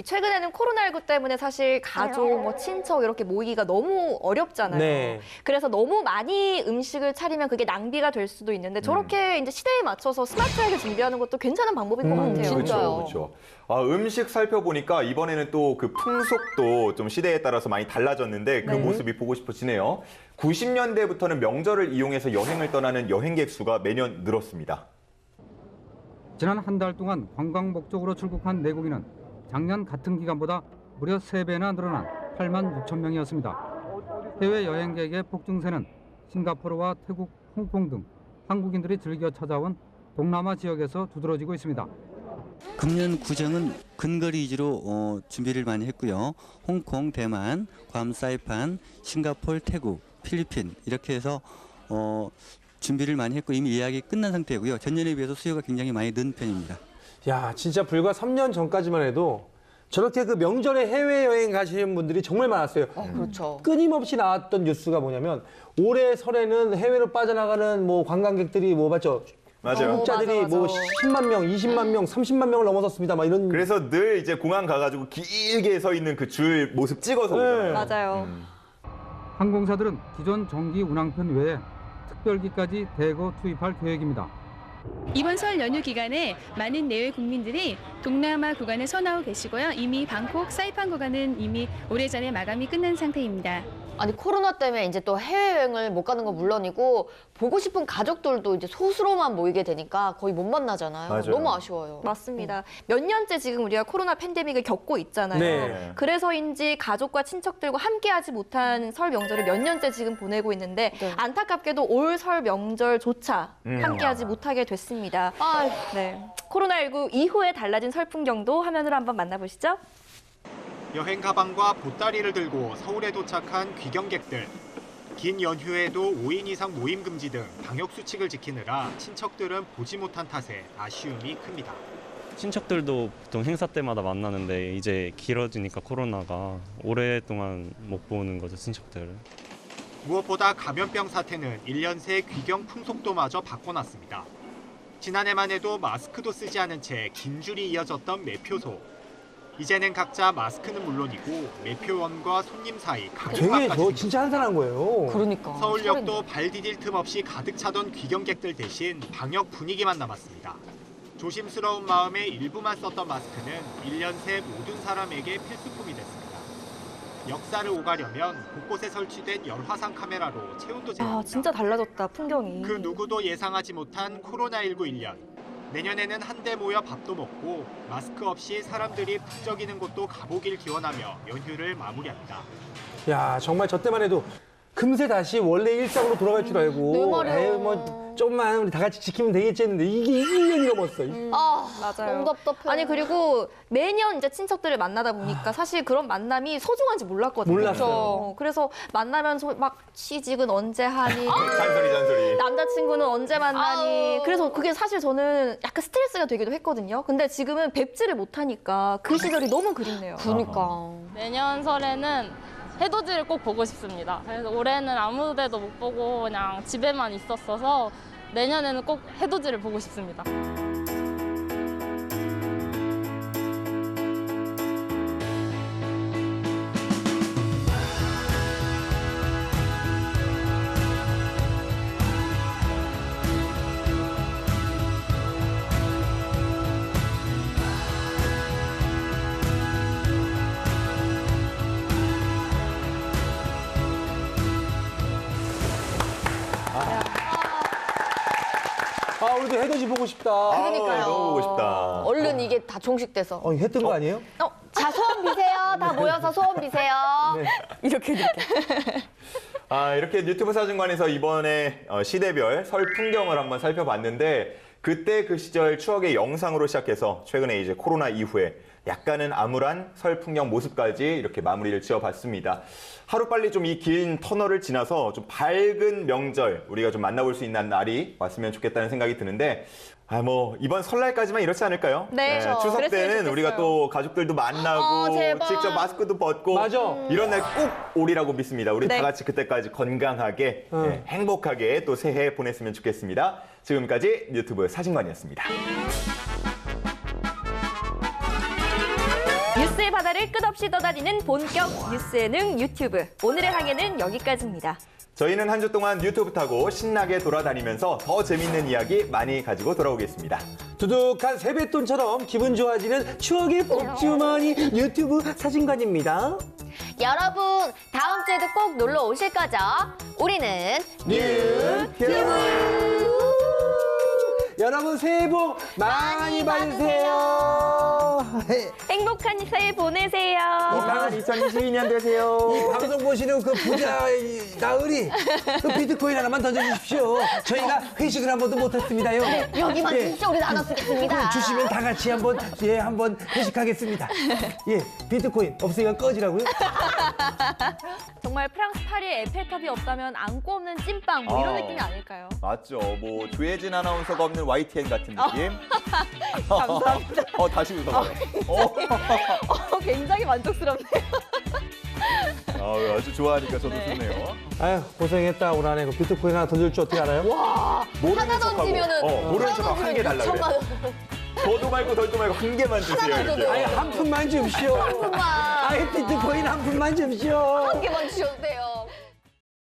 Speaker 1: 최근에는 코로나19 때문에 사실 가족, 뭐 친척 이렇게 모이기가 너무 어렵잖아요.
Speaker 11: 네.
Speaker 1: 그래서 너무 많이 음식을 차리면 그게 낭비가 될 수도 있는데 저렇게 이제 시대에 맞춰서 스마트하게 준비하는 것도 괜찮은 방법인 것 같아요.
Speaker 2: 진짜요. 그렇죠. 음식 살펴보니까 이번에는 또 그 풍속도 좀 시대에 따라서 많이 달라졌는데 그 모습이 보고 싶어지네요. 90년대부터는 명절을 이용해서 여행을 떠나는 여행객 수가 매년 늘었습니다.
Speaker 4: 지난 한 달 동안 관광 목적으로 출국한 내국인은 작년 같은 기간보다 무려 3배나 늘어난 8만 6천 명이었습니다. 해외 여행객의 폭증세는 싱가포르와 태국, 홍콩 등 한국인들이 즐겨 찾아온 동남아 지역에서 두드러지고 있습니다.
Speaker 6: 금년 구정은 근거리 위주로 준비를 많이 했고요. 홍콩, 대만, 괌, 사이판, 싱가포르, 태국, 필리핀 이렇게 해서 준비를 많이 했고 이미 예약이 끝난 상태고요. 전년에 비해서 수요가 굉장히 많이 는 편입니다.
Speaker 11: 야, 진짜 불과 3년 전까지만 해도 저렇게 그 명절에 해외여행 가시는 분들이 정말 많았어요.
Speaker 12: 그렇죠.
Speaker 11: 끊임없이 나왔던 뉴스가 뭐냐면 올해 설에는 해외로 빠져나가는 뭐 관광객들이 뭐 맞죠?
Speaker 2: 맞아요.
Speaker 11: 한국자들이
Speaker 1: 맞아.
Speaker 11: 뭐 10만 명, 20만 명, 30만 명을 넘어섰습니다. 막 이런.
Speaker 2: 그래서 늘 이제 공항 가가지고 길게 서 있는 그 줄 모습 찍어서 오잖아요.
Speaker 1: 맞아요.
Speaker 4: 항공사들은 기존 정기 운항편 외에 특별기까지 대거 투입할 계획입니다.
Speaker 26: 이번 설 연휴 기간에 많은 내외 국민들이 동남아 구간에 서나오 계시고요. 이미 방콕, 사이판 구간은 이미 오래전에 마감이 끝난 상태입니다.
Speaker 12: 아니 코로나 때문에 이제 또 해외여행을 못 가는 건 물론이고 보고 싶은 가족들도 이제 소수로만 모이게 되니까 거의 못 만나잖아요.
Speaker 2: 맞아요.
Speaker 12: 너무 아쉬워요.
Speaker 1: 맞습니다. 몇 년째 지금 우리가 코로나 팬데믹을 겪고 있잖아요.
Speaker 11: 네.
Speaker 1: 그래서인지 가족과 친척들과 함께하지 못한 설 명절을 몇 년째 지금 보내고 있는데 안타깝게도 올 설 명절조차 함께하지 못하게 됐습니다. 네. 코로나19 이후에 달라진 설 풍경도 화면으로 한번 만나보시죠.
Speaker 7: 여행 가방과 보따리를 들고 서울에 도착한 귀경객들. 긴 연휴에도 5인 이상 모임 금지 등 방역 수칙을 지키느라 친척들은 보지 못한 탓에 아쉬움이 큽니다.
Speaker 8: 친척들도 보통 행사 때마다 만나는데 이제 길어지니까 코로나가 오랫동안 못 보는 거죠, 친척들을.
Speaker 7: 무엇보다 감염병 사태는 1년 새 귀경 풍속도마저 바꿔놨습니다. 지난해만 해도 마스크도 쓰지 않은 채 긴 줄이 이어졌던 매표소. 이제는 각자 마스크는 물론이고 매표원과 손님 사이
Speaker 11: 되게
Speaker 7: 간격까지
Speaker 11: 진짜 한산한 거예요.
Speaker 12: 그러니까.
Speaker 7: 서울역도 발 디딜 틈 없이 가득 차던 귀경객들 대신 방역 분위기만 남았습니다. 조심스러운 마음에 일부만 썼던 마스크는 1년 새 모든 사람에게 필수품이 됐습니다. 역사를 오가려면 곳곳에 설치된 열화상 카메라로 체온도 재봅니다.
Speaker 1: 진짜 달라졌다, 풍경이.
Speaker 7: 그 누구도 예상하지 못한 코로나19 1년. 내년에는 한데 모여 밥도 먹고 마스크 없이 사람들이 북적이는 곳도 가보길 기원하며 연휴를 마무리합니다.
Speaker 11: 야, 정말 저 때만 해도 금세 다시 원래 일상으로 돌아갈 줄 알고
Speaker 12: 네, 말이에요.
Speaker 11: 에이, 뭐 좀만 우리 다 같이 지키면 되겠지 했는데 이게 1년이 넘었어.
Speaker 1: 맞아요.
Speaker 12: 너무 답답해.
Speaker 1: 아니 그리고 매년 이제 친척들을 만나다 보니까 사실 그런 만남이 소중한지 몰랐거든요.
Speaker 11: 몰랐어요.
Speaker 1: 그래서 만나면서 막 취직은 언제 하니,
Speaker 2: 잔소리.
Speaker 1: 남자친구는 언제 만나니. 그래서 그게 사실 저는 약간 스트레스가 되기도 했거든요. 근데 지금은 뵙지를 못하니까 그 시절이 너무 그립네요.
Speaker 12: 그러니까.
Speaker 9: 내년 설에는 해돋이를 꼭 보고 싶습니다. 그래서 올해는 아무 데도 못 보고 그냥 집에만 있었어서 내년에는 꼭 해돋이를 보고 싶습니다.
Speaker 11: 우리도 해돋이 보고 싶다.
Speaker 12: 그러니까요.
Speaker 2: 너무 보고 싶다.
Speaker 12: 얼른 이게 다 종식돼서.
Speaker 11: 해 뜬 거 아니에요?
Speaker 12: 자, 소원 소원 비세요. 다 모여서 소원 비세요.
Speaker 1: 이렇게.
Speaker 2: 이렇게 유튜브 사진관에서 이번에 시대별 설 풍경을 한번 살펴봤는데 그때 그 시절 추억의 영상으로 시작해서 최근에 이제 코로나 이후에 약간은 암울한 설 풍경 모습까지 이렇게 마무리를 지어봤습니다. 하루빨리 좀 이 긴 터널을 지나서 좀 밝은 명절 우리가 좀 만나볼 수 있는 날이 왔으면 좋겠다는 생각이 드는데 이번 설날까지만 이렇지 않을까요?
Speaker 1: 네,
Speaker 2: 추석
Speaker 1: 그랬으면
Speaker 2: 때는
Speaker 1: 좋겠어요.
Speaker 2: 우리가 또 가족들도 만나고
Speaker 12: 제발.
Speaker 2: 직접 마스크도 벗고 이런 날 꼭 오리라고 믿습니다. 우리
Speaker 1: 네.
Speaker 2: 다 같이 그때까지 건강하게 행복하게 또 새해 보냈으면 좋겠습니다. 지금까지 유튜브 사진관이었습니다.
Speaker 1: 뉴스의 바다를 끝없이 떠다니는 본격 뉴스 예능 유튜브. 오늘의 항해는 여기까지입니다.
Speaker 2: 저희는 한 주 동안 유튜브 타고 신나게 돌아다니면서 더 재밌는 이야기 많이 가지고 돌아오겠습니다.
Speaker 11: 두둑한 세뱃돈처럼 기분 좋아지는 추억의 복주머니 유튜브 사진관입니다.
Speaker 12: 여러분, 다음 주에도 꼭 놀러 오실 거죠? 우리는
Speaker 11: 유튜브. 여러분 새해 복 많이 받으세요.
Speaker 1: 행복한 새해 보내세요.
Speaker 2: 2022년 되세요.
Speaker 11: 이 방송 보시는 그 부자 나으리 그 비트코인 하나만 던져주십시오. 저희가 회식을 한 번도 못했습니다요.
Speaker 12: 여기만 진짜 우리 나눠 쓰겠습니다.
Speaker 11: 주시면 다 같이 한번 회식하겠습니다. 비트코인 없으니까 꺼지라고요.
Speaker 1: 정말 프랑스 파리에 에펠탑이 없다면 안고 없는 찐빵 이런 느낌이 아닐까요?
Speaker 2: 맞죠. 조혜진 아나운서가 없는 YTN 같은 느낌.
Speaker 1: 감사합니다.
Speaker 2: 다시 웃어봐요.
Speaker 1: 굉장히 만족스럽네요.
Speaker 2: 아주 좋아하니까 저도 좋네요.
Speaker 11: 아유 고생했다 올 한해. 그 비트코인 하나 던질 줄 어떻게 알아요?
Speaker 12: 와, 하나 던지면은
Speaker 2: 모르는 척하고 한 개 달라고 그래. 더도 말고 덜도 말고 한 개만 주세요. 이렇게.
Speaker 11: 아니 한 푼만 줍시오.
Speaker 12: 한 푼만.
Speaker 11: 아이 비트코인 한 푼만 줍시오.
Speaker 12: 한 개만 주셔도 돼요.